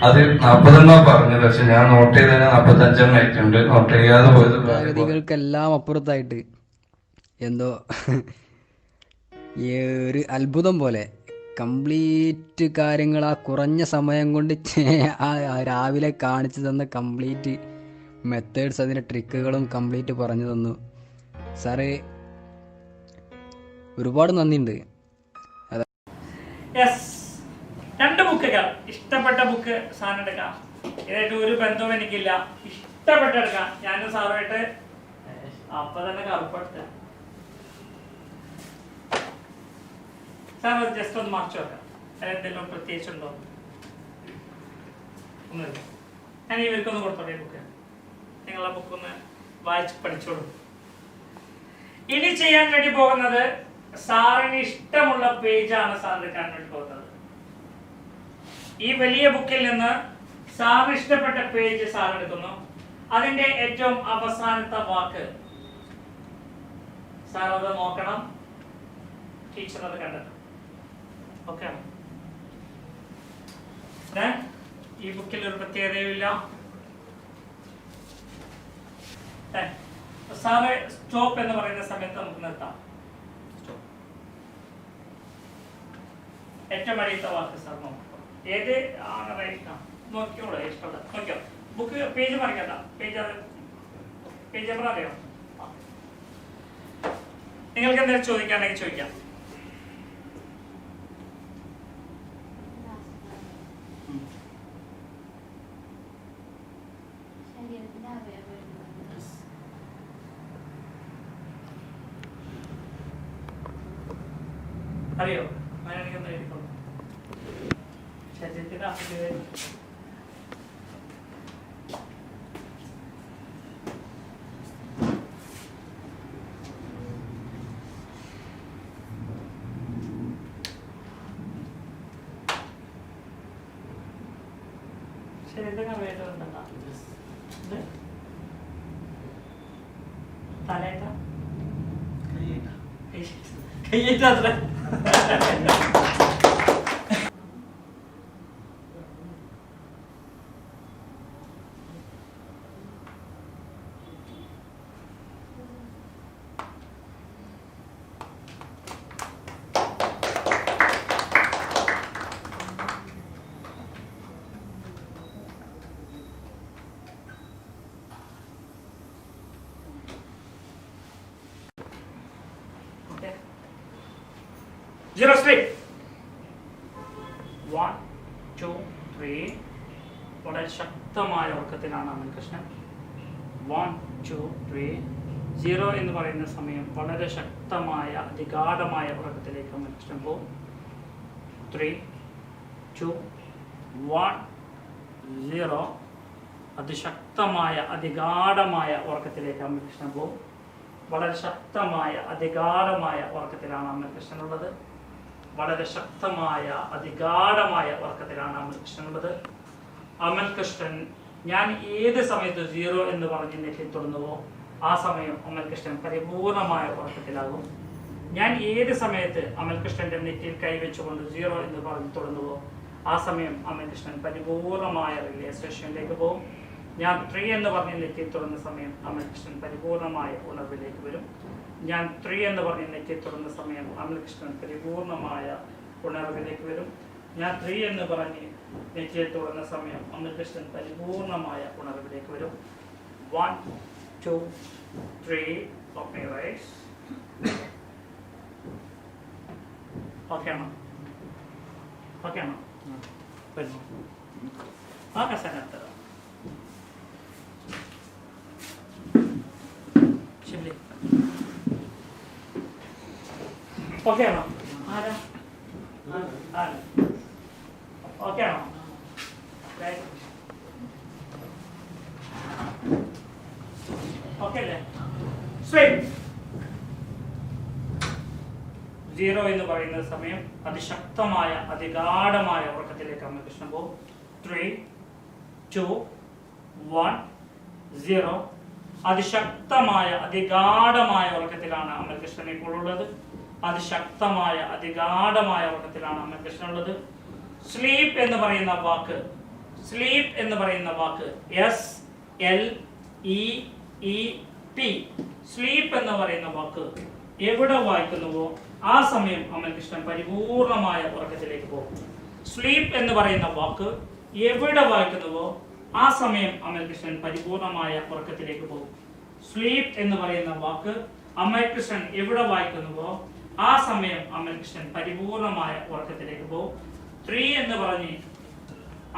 അത് 40 പറഞ്ഞത്, പക്ഷെ ഞാൻ നോട്ട് ചെയ്തതിന് 45 ആയിട്ടുണ്ട്. നോട്ട് ചെയ്യാതെ പോയത് എല്ലാം അപ്പുറത്തായിട്ട് എന്തോ ഒരു അത്ഭുതം പോലെ കംപ്ലീറ്റ് കാര്യങ്ങൾ ആ കുറഞ്ഞ സമയം കൊണ്ട് രാവിലെ കാണിച്ചു തന്ന കംപ്ലീറ്റ് മെത്തേഡ്സ്, അതിൻ്റെ ട്രിക്കുകളും കംപ്ലീറ്റ് പറഞ്ഞു തന്നു. സാറേ ഒരുപാട് നന്ദിയുണ്ട്. 2 ബുക്കുകൾ ഇഷ്ടപ്പെട്ട ബുക്ക് സാധനം എടുക്കാം. ഇതായിട്ട് ഒരു ബന്ധവും എനിക്കില്ല. ഇഷ്ടപ്പെട്ട എടുക്കാം. ഞാനും സാറുമായിട്ട് അപ്പൊ തന്നെ കറുപ്പെടുത്ത സാർ ജസ്റ്റ് ഒന്ന് മറിച്ചു വെക്കാം. എന്തെങ്കിലും പ്രത്യേകിച്ചുണ്ടോ? ഒന്നുമില്ല. ഞാൻ ഇവർക്കൊന്ന് കൊടുത്തോട്ടെ ബുക്ക്. നിങ്ങളെ ബുക്കൊന്ന് വായിച്ച് പഠിച്ചോളൂ. ഇനി ചെയ്യാൻ വേണ്ടി പോകുന്നത്, സാറിന് ഇഷ്ടമുള്ള പേജാണ് സാർ എടുക്കാൻ വേണ്ടി പോകുന്നത്. ഈ വലിയ ബുക്കിൽ നിന്ന് സാറിന് ഇഷ്ടപ്പെട്ട പേജ് സാർ എടുക്കുന്നു. അതിന്റെ ഏറ്റവും അവസാനത്തെ വാക്ക് സാർ അത് നോക്കണം, ടീച്ചർ അത് കണ്ടെത്തും. ഓക്കെ? ഈ ബുക്കിൽ ഒരു പ്രത്യേകതയുമില്ല. സാറ് സ്റ്റോപ്പ് എന്ന് പറയുന്ന സമയത്ത് നമുക്ക് നിർത്താം. ഏറ്റവും അടിയത്തെ വാക്ക് സാർ നോക്കാം. ഏത് ആണ് റൈറ്റ്? നോക്കിയോളൂ, ഇഷ്ടമുള്ള നോക്കിയോ. ബുക്ക് പേജ് മറിക്കണ്ട. പേജ് നമ്പർ അറിയോ? നിങ്ങൾക്ക് എന്തെങ്കിലും ചോദിക്കാണെങ്കിൽ ചോദിക്കാം. അറിയോ? അങ്ങനെയാണെങ്കിൽ എഴുതിക്കോളൂ. ശരീരത്തിന്റെ അവയവം ഉണ്ടെന്നാ തലേട്ട കയ്യേറ്റാത്ര Zero straight. 1, 2, 3. വളരെ ശക്തമായ ഉറക്കത്തിലാണ് അമൽകൃഷ്ണൻ. 1, 2, 3. 0 എന്ന് പറയുന്ന സമയം വളരെ ശക്തമായ അതിഗാഠമായ ഉറക്കത്തിലേക്ക് അമൽകൃഷ്ണൻ പോകും. 3, 2, 1, 0. അതിശക്തമായ അതിഗാഠമായ ഉറക്കത്തിലേക്ക് അമൽകൃഷ്ണൻ പോകും. വളരെ ശക്തമായ അതിഗാഠമായ ഉറക്കത്തിലാണ് അമൽകൃഷ്ണൻ ഉള്ളത്. വളരെ ശക്തമായ അതിഗാഠമായ ഉറക്കത്തിലാണ് അമൽകൃഷ്ണൻ ഉള്ളത്. അമൽകൃഷ്ണൻ ഞാൻ ഏത് സമയത്ത് 0 എന്ന് പറഞ്ഞ് നെറ്റി തൊടുന്നുവോ ആ സമയം അമൽകൃഷ്ണൻ പരിപൂർണമായ ഉറക്കത്തിലാകും. ഞാൻ ഏത് സമയത്ത് അമൽകൃഷ്ണന്റെ നെറ്റിയിൽ കൈവച്ചുകൊണ്ട് 0 എന്ന് പറഞ്ഞ് തൊടുന്നുവോ ആ സമയം അമൽകൃഷ്ണൻ പരിപൂർണമായ റിലാക്സേഷനിലേക്ക് പോകും. ഞാൻ 3 എന്ന് പറഞ്ഞ് നെറ്റിയിൽ തൊടുന്ന സമയം അമൽകൃഷ്ണൻ പരിപൂർണമായ ഉണർവിലേക്ക് വരും. ഞാൻ 3 എന്ന് പറഞ്ഞ് നെറ്റിയിൽ തൊടുന്ന സമയം അമൽകൃഷ്ണൻ പരിപൂർണമായ ഉണർവിലേക്ക് വരും. ഞാൻ 3 എന്ന് പറഞ്ഞ് നെറ്റിയിൽ തൊടുന്ന സമയം അമൽകൃഷ്ണൻ പരിപൂർണമായ ഉണർവിലേക്ക് വരും. 1, 2, 3. Okay rise. ഓക്കെ ആണോ? ഓക്കെ ആണോ? വരുന്നു. ആ കസനത്ത് ശരി. ഓക്കെ ആണോ? ആരാ? ഓക്കെ ആണോ? ഓക്കെ അല്ലേ? 0 എന്ന് പറയുന്ന സമയം അതിശക്തമായ അതിഗാഠമായ ഉറക്കത്തിലേക്ക് അമൽകൃഷ്ണൻ പോകും. 3, 2, 1, 0. അതിശക്തമായ അതിഗാഠമായ ഉറക്കത്തിലാണ് അമൽകൃഷ്ണൻ ഇപ്പോൾ ഉള്ളത്. അതിശക്തമായ അതിഗാഠമായ ഉറക്കത്തിലാണ് അമൽകൃഷ്ണൻ ഉള്ളത്. സ്ലീപ്പ് എന്ന് പറയുന്ന വാക്ക്, സ്ലീപ്പ് എന്ന് പറയുന്ന വാക്ക് SLEEP, സ്ലീപ്പ് എന്ന് പറയുന്ന വാക്ക് എവിടെ വായിക്കുന്നുവോ ആ സമയം അമൽകൃഷ്ണൻ പരിപൂർണമായ ഉറക്കത്തിലേക്ക് പോകും. സ്ലീപ്പ് എന്ന് പറയുന്ന വാക്ക് എവിടെ വായിക്കുന്നുവോ ആ സമയം അമൽകൃഷ്ണൻ പരിപൂർണമായ ഉറക്കത്തിലേക്ക് പോകും. സ്ലീപ്പ് എന്ന് പറയുന്ന വാക്ക് അമൽകൃഷ്ണൻ എവിടെ വായിക്കുന്നുവോ ആ സമയം അമൽകൃഷ്ണൻ പരിപൂർണമായ ഉറക്കത്തിലേക്ക് പോകും. 3 എന്ന് പറഞ്ഞ്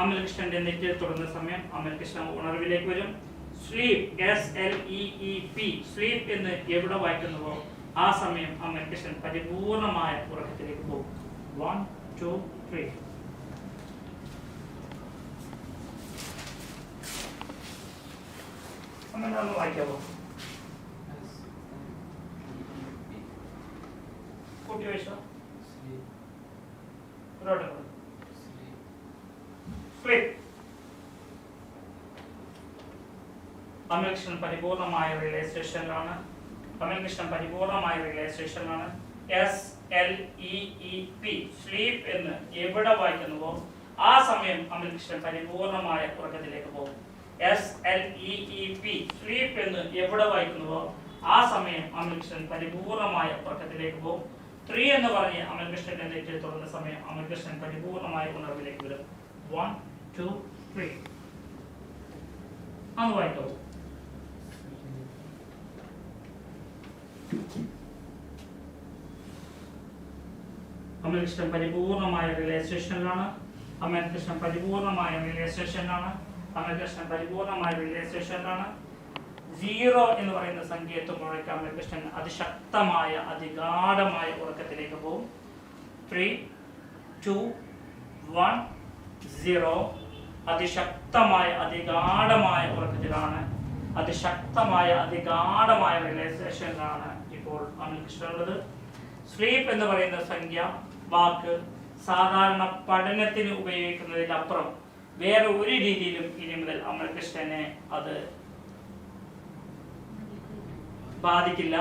അമൽകൃഷ്ണന്റെ നെറ്റിയിൽ തൊടുന്ന സമയം അമൽകൃഷ്ണൻ ഉണർവിലേക്ക് വരും. സ്ലീപ്പ് SLEEP, സ്ലീപ്പ് എന്ന് എവിടെ വായിക്കുന്നുവോ ആ സമയം അമൽകൃഷ്ണൻ പരിപൂർണമായ ഉറക്കത്തിലേക്ക് പോകും. 1, 2, 3. ഒന്ന് വായിക്കാവോ? കൂട്ടി വെച്ചോ. അമൽകൃഷ്ണൻ പരിപൂർണമായ റിലാക്സേഷനിലാണ്. അമൽകൃഷ്ണൻ പരിപൂർണമായ റിലാക്സേഷനിലാണ്. SLEEP, സ്ലീപ്പ് എന്ന് എവിടെ വായിക്കുന്നുവോ ആ സമയം അമൽകൃഷ്ണൻ പരിപൂർണമായ ഉറക്കത്തിലേക്ക് പോകും. SLEEP, സ്ലീപ്പ് എന്ന് എവിടെ വായിക്കുന്നുവോ ആ സമയം അമൽകൃഷ്ണൻ പരിപൂർണമായ ഉറക്കത്തിലേക്ക് പോകും. 3 എന്ന് പറഞ്ഞ് അമൽകൃഷ്ണന്റെ നെറ്റിയിൽ തൊടുന്ന സമയം അമൽകൃഷ്ണൻ പരിപൂർണമായ ഉണർവിലേക്ക് വരും. 1, 2, 3. അന്ന് വായിക്കോ. അമൽകൃഷ്ണൻ പരിപൂർണമായ റിലാക്സേഷനിലാണ്. അമൽകൃഷ്ണൻ പരിപൂർണമായ റിലാക്സേഷനിലാണ്. അമൽകൃഷ്ണൻ പരിപൂർണമായ റിലാക്സേഷനിലാണ്. 0 എന്ന് പറയുന്ന സംഖ്യ എത്തുമ്പോഴേക്ക് അമൽകൃഷ്ണൻ അതിശക്തമായ അതിഗാഠമായ ഉറക്കത്തിലേക്ക് പോകും. 3, 2, 1, 0. അതിശക്തമായ അതിഗാഠമായ ഉറക്കത്തിലാണ്. അതിശക്തമായ അതിഗാഠമായ റിലാക്സേഷനിലാണ് ഇപ്പോൾ അമൽകൃഷ്ണൻ ഉള്ളത്. സ്ലീപ്പ് എന്ന് പറയുന്ന സംഖ്യ വാക്ക് സാധാരണ പഠനത്തിന് ഉപയോഗിക്കുന്നതിനപ്പുറം വേറെ ഒരു രീതിയിലും ഇനി മുതൽ അമൽകൃഷ്ണനെ അത് ബാധിക്കില്ല.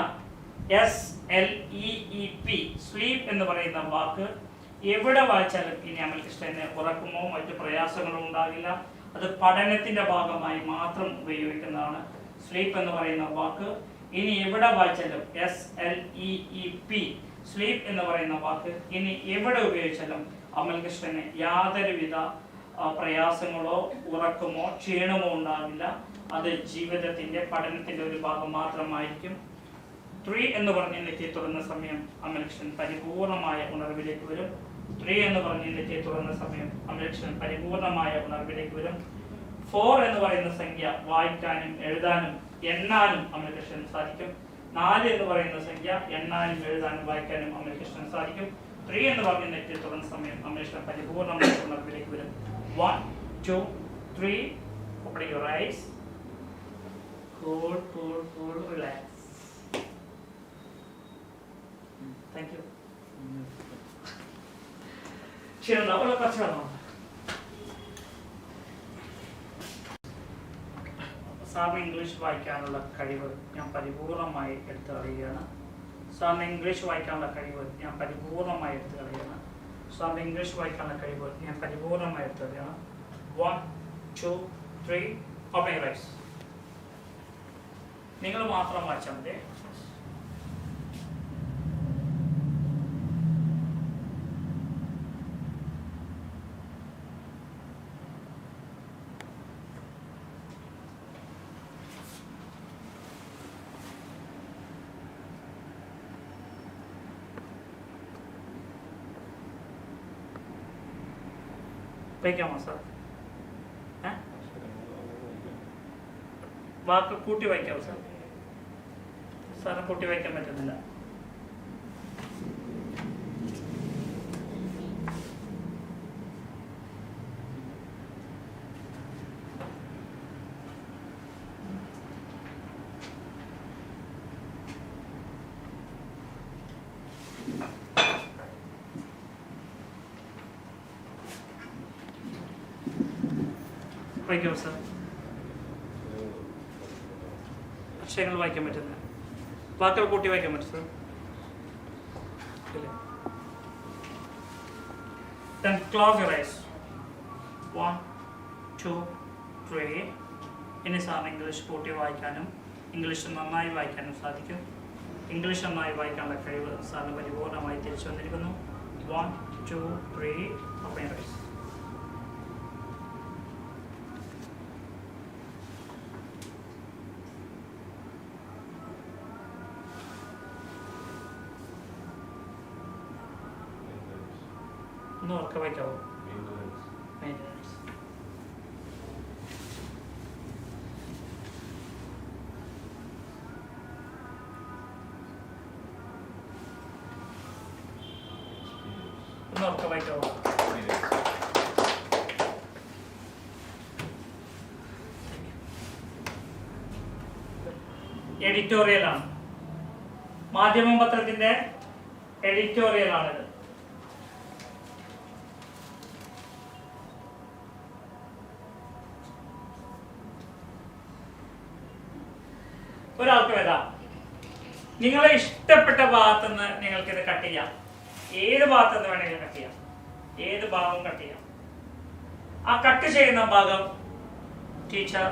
SLEEP സ്ലീപ്പ് എന്ന് പറയുന്ന വാക്ക് എവിടെ വായിച്ചാലും ഇനി അമൽകൃഷ്ണന് ഉറക്കമോ മറ്റു പ്രയാസങ്ങളോ ഉണ്ടാകില്ല. അത് പഠനത്തിന്റെ ഭാഗമായി മാത്രം ഉപയോഗിക്കുന്നതാണ്. സ്ലീപ്പ് എന്ന് പറയുന്ന വാക്ക് ഇനി എവിടെ വായിച്ചാലും SLEEP സ്ലീപ്പ് എന്ന് പറയുന്ന വാക്ക് ഇനി എവിടെ ഉപയോഗിച്ചാലും അമൽകൃഷ്ണന് യാതൊരുവിധ പ്രയാസങ്ങളോ ഉറക്കമോ ക്ഷീണമോ ഉണ്ടാകില്ല. അത് ജീവിതത്തിന്റെ പഠനത്തിന്റെ ഒരു ഭാഗം മാത്രമായിരിക്കും. 3 എന്ന് പറഞ്ഞ് നെറ്റിയെ തുറന്ന സമയം അമൽകൃഷ്ണൻ പരിപൂർണമായ ഉണർവിലേക്ക് വരും. 3 എന്ന് പറഞ്ഞ് നെറ്റിയെ തുറന്ന സമയം അമൽകൃഷ്ണൻ പരിപൂർണമായ ഉണർവിലേക്ക് വരും. 4 എന്ന് പറയുന്ന സംഖ്യ വായിക്കാനും എഴുതാനും എണ്ണാനും അമൽകൃഷ്ണൻ സാധിക്കും. 4 എന്ന് പറയുന്ന സംഖ്യ എണ്ണാനും എഴുതാനും വായിക്കാനും അമൽകൃഷ്ണൻ സാധിക്കും. 3 എന്ന് പറഞ്ഞ് നെറ്റിയെ തുറന്ന സമയം അമൽകൃഷ്ണൻ പരിപൂർണമായ ഉണർവിലേക്ക് വരും. 1, 2, 3. Open your eyes. Cool, relax. Thank you. ക്ഷീണം അവളെ കുറച്ചാണോ? സാറിന് ഇംഗ്ലീഷ് വായിക്കാനുള്ള കഴിവ് ഞാൻ പരിപൂർണമായി എടുത്തു കളയുകയാണ്. സാറിന് ഇംഗ്ലീഷ് വായിക്കാനുള്ള കഴിവ് ഞാൻ പരിപൂർണമായി എടുത്തു കളയുകയാണ്. സാറിന് ഇംഗ്ലീഷ് വായിക്കാനുള്ള കഴിവ് ഞാൻ പരിപൂർണമായി എടുത്തു കളയുകയാണ്. 1, 2, 3. Open your eyes. നിങ്ങൾ മാത്രം വായിച്ചാൽ മതി. വായിക്കാമോ സാർ? വാക്ക് കൂട്ടി വായിക്കാമോ സാർ? സാറിന് കൂട്ടി വായിക്കാൻ പറ്റുന്നില്ല. വായിക്കാമോ സാർ? അക്ഷരങ്ങൾ വായിക്കാൻ പറ്റുന്ന വാക്കുകൾ കൂട്ടി വായിക്കാൻ പറ്റും sir? Then close your eyes. 1, 2, 3. ഇനി സാറിന് ഇംഗ്ലീഷ് കൂട്ടി വായിക്കാനും ഇംഗ്ലീഷ് നന്നായി വായിക്കാനും സാധിക്കും. ഇംഗ്ലീഷ് നന്നായി വായിക്കാനുള്ള കഴിവ് സാറിന് പരിപൂർണമായി തിരിച്ചു വന്നിരിക്കുന്നു. 1, 2, 3. Open your eyes. ഒന്ന് ഉറക്കെ വായിക്കാവോ? മെയിൻ്റനൻസ്. ഒന്ന് ഉറക്കെ വായിക്കാവോ? എഡിറ്റോറിയലാണ്. മാധ്യമം പത്രത്തിന്റെ എഡിറ്റോറിയലാണിത്. ഒരാൾക്ക് വരാം, നിങ്ങളെ ഇഷ്ടപ്പെട്ട ഭാഗത്തുനിന്ന് നിങ്ങൾക്കിത് കട്ട് ചെയ്യാം. ഏത് ഭാഗത്തുനിന്ന് വേണമെങ്കിലും കട്ട് ചെയ്യാം. ഏത് ഭാഗവും കട്ട് ചെയ്യാം. ആ കട്ട് ചെയ്യുന്ന ഭാഗം ടീച്ചർ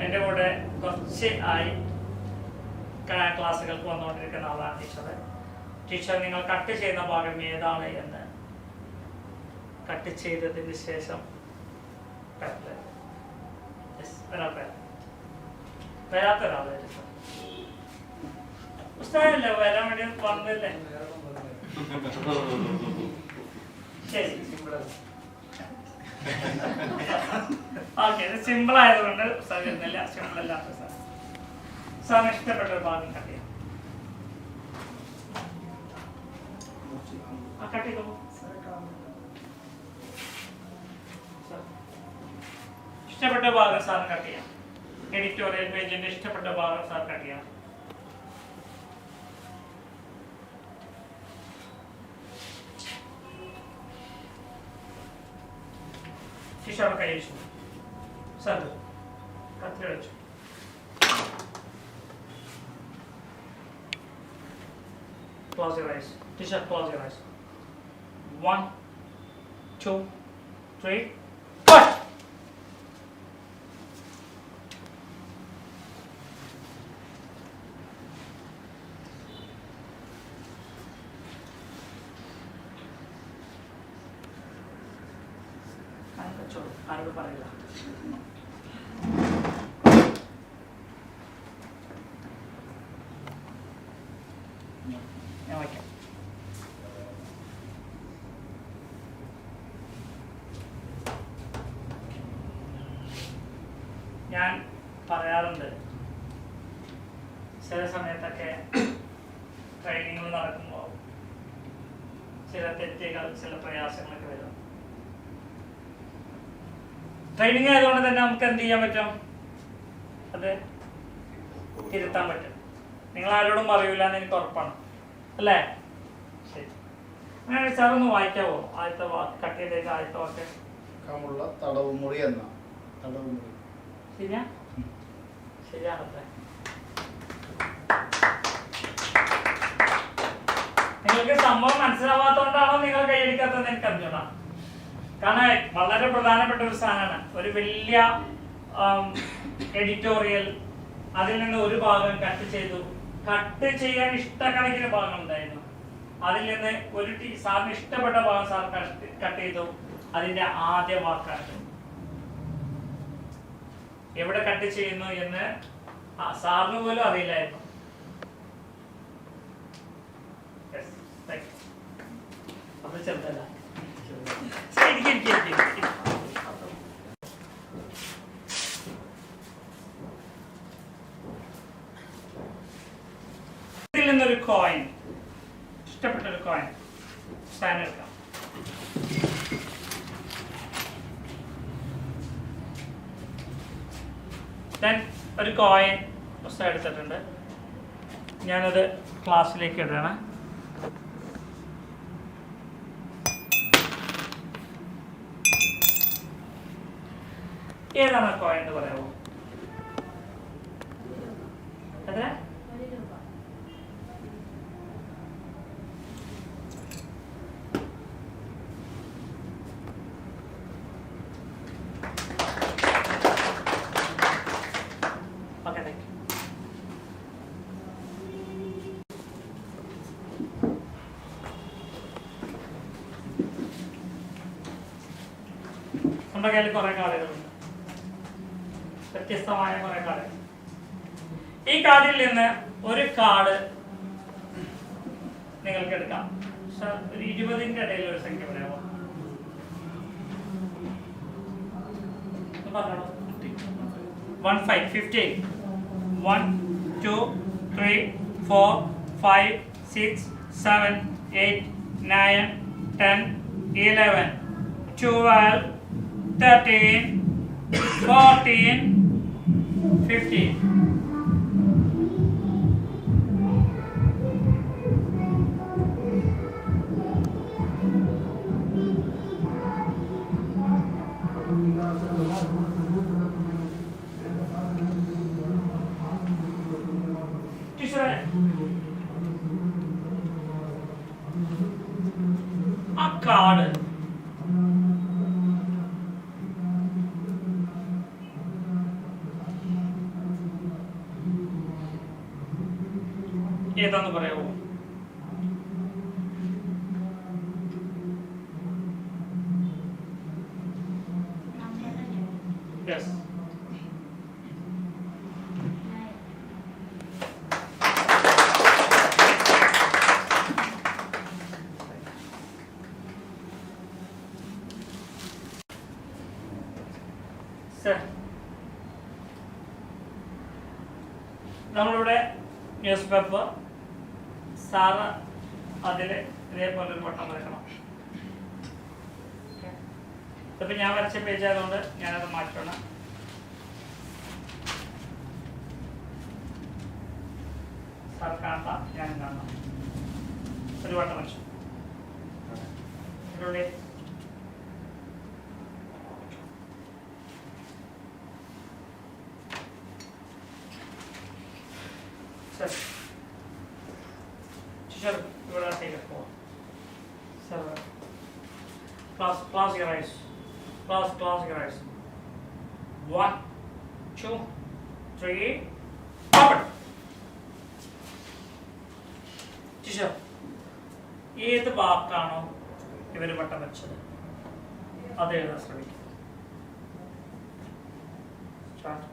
എൻ്റെ കൂടെ കുറച്ച് ആയി ക്ലാസ്സുകൾക്ക് വന്നുകൊണ്ടിരിക്കുന്ന ആളാണ് ടീച്ചർ നിങ്ങൾ കട്ട് ചെയ്യുന്ന ഭാഗം ഏതാണ് എന്ന് കട്ട് ചെയ്തതിന് ശേഷം വരാത്ത ഒരാളെ പുസ്തകമല്ലേ വരാൻ വേണ്ടി പറഞ്ഞില്ലേ? ശരി, ഓക്കെ. ഇത് സിമ്പിൾ ആയതുകൊണ്ട് പുസ്തകം വരുന്നില്ല. സിമ്പിൾ അല്ലാത്ത സാറിന് ഇഷ്ടപ്പെട്ട ഒരു ഭാഗം കട്ട് ചെയ്യാം. കട്ട് ചെയ്തോ. ഇഷ്ടപ്പെട്ട ഭാഗം സാറിന് കട്ട് ചെയ്യാം. എഡിറ്റോറിയൽ പേജിന്റെ ഇഷ്ടപ്പെട്ട ഭാഗം സാർ കട്ട് ചെയ്യാം. ശിശാവ് കൈ വെച്ചു. സാർ കത്തി വെച്ചു. Close your eyes. Teacher, close your eyes. 1, 2, 3, push! ആരോട് പറയില്ല. ഞാൻ വയ്ക്കാം. ഞാൻ പറയാറുണ്ട് ചില സമയത്തൊക്കെ ട്രെയിനിങ്ങൾ നടക്കുമ്പോൾ ചില തെറ്റുകൾ ചില പ്രയാസങ്ങളൊക്കെ വരും. ട്രെയിനിങ് ആയതുകൊണ്ട് തന്നെ നമുക്ക് എന്ത് ചെയ്യാൻ പറ്റും? അത് തിരുത്താൻ പറ്റും. നിങ്ങൾ ആരോടും അറിയില്ല എന്ന് എനിക്ക് ഉറപ്പാണ്, അല്ലേ? ശരി, അങ്ങനെ സാർ ഒന്ന് വായിക്കാവോ ആദ്യത്തെ വാക്ക്? കട്ട് ചെയ്തേക്ക് ആദ്യത്തെ വാക്ക്. കമുള്ള തടവുമുറി എന്ന തടവുമുറി. ശരിയാ? ശരിയാണത്രേ. നിങ്ങൾക്ക് സംഭവം മനസ്സിലാവാത്തോണ്ടാണോ നിങ്ങൾ കൈയടിക്കാത്തതെന്ന് എനിക്ക് അറിഞ്ഞൂടാ. കാരണം വളരെ പ്രധാനപ്പെട്ട ഒരു സാധനമാണ്. ഒരു വലിയ എഡിറ്റോറിയൽ, അതിൽ നിന്ന് ഒരു ഭാഗം കട്ട് ചെയ്തു. കട്ട് ചെയ്യാൻ ഇഷ്ടക്കണക്കിന് ഭാഗങ്ങൾ ഉണ്ടായിരുന്നു. അതിൽ നിന്ന് ഒരു സാറിന് ഇഷ്ടപ്പെട്ട ഭാഗം സാർ കട്ട് ചെയ്തു. അതിന്റെ ആദ്യ വാക്കാണ്. എവിടെ കട്ട് ചെയ്യുന്നു എന്ന് സാറിന് പോലും അറിയില്ലായിരുന്നു. അത് ചെറുതല്ല. ഇതിൽ നിന്നൊരു കോയിൻ, ഇഷ്ടപ്പെട്ടൊരു കോയിൻ സ്പാൻ എടുക്കാം. ഞാൻ ഒരു കോയിൻ പുസ്തകം എടുത്തിട്ടുണ്ട്. ഞാനത് ക്ലാസ്സിലേക്ക് ഇടണം. ഏതാണ് കോയിൻ എന്ന് പറയാമോ? എത്ര? Okay, thank you. നമ്മുടെ കയ്യിൽ കുറെ കാർഡുകളുണ്ട്, വ്യത്യസ്തമായ കുറെ കാർഡ്. ഈ കാർഡിൽ നിന്ന് ഒരു കാർഡ് നിങ്ങൾക്ക് എടുക്കാം. ഒരു 20ന്റെ ഇടയിൽ ഒരു സംഖ്യ പറയാമോ? 15, 1, 2, 3, 4, 5, 6, 7, 8, 9, 10, 11, 12, 13, 14, 15. ആ കാർഡ് ഏതാന്ന് പറയാമോ? യെസ്. നമ്മളിവിടെ ന്യൂസ് പേപ്പർ സാറ് അതിൽ ഇതേപോലെ ഒരു വട്ടം വരക്കണം. ഇതിപ്പോൾ ഞാൻ വരച്ച പേജ് ആയതുകൊണ്ട് ഞാനത് മാറ്റണം. സാർ കാണണ്ട, ഞാൻ കാണണം. ഒരു വട്ടം വരച്ചു. ഇതിലൂടെ teacher Close your eyes. Close your eyes. 1, 2, 3. Open. Teacher, ഏത് വാക്കാണോ ഇവര് വട്ടം വെച്ചത് അത് എഴുതാൻ ശ്രമിക്കും. Start.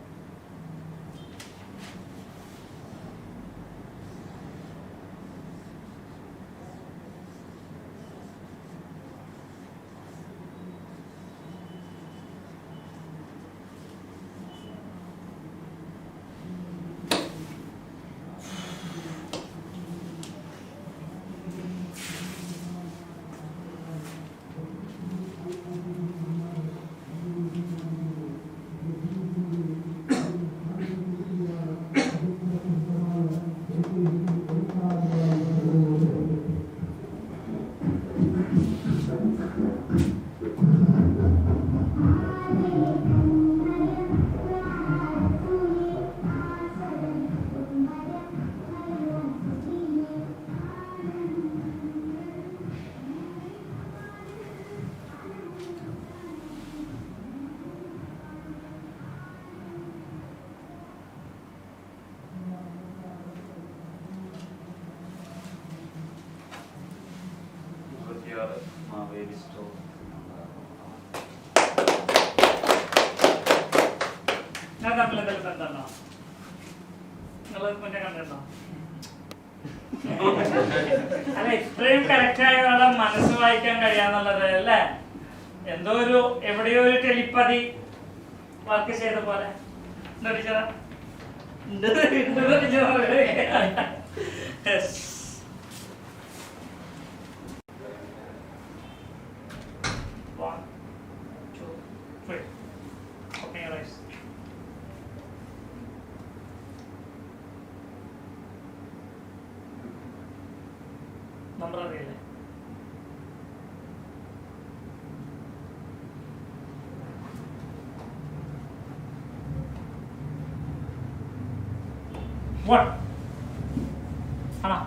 ഞാൻ തമ്മിൽ എന്തെങ്കിലും ബന്ധമുണ്ടോ? നിങ്ങൾ മുന്നേ കണ്ടിട്ടുണ്ടോ? അല്ല, ഇത്രയും കറക്റ്റായ ഒരാളെ മനസ്സ് വായിക്കാൻ കഴിയാന്നുള്ളത് അല്ലേ, എന്തോ ഒരു എവിടെയോ ഒരു ടെലിപ്പതി വർക്ക് ചെയ്ത പോലെ. നമ്പർ അറിയില്ലേ? ആണോ?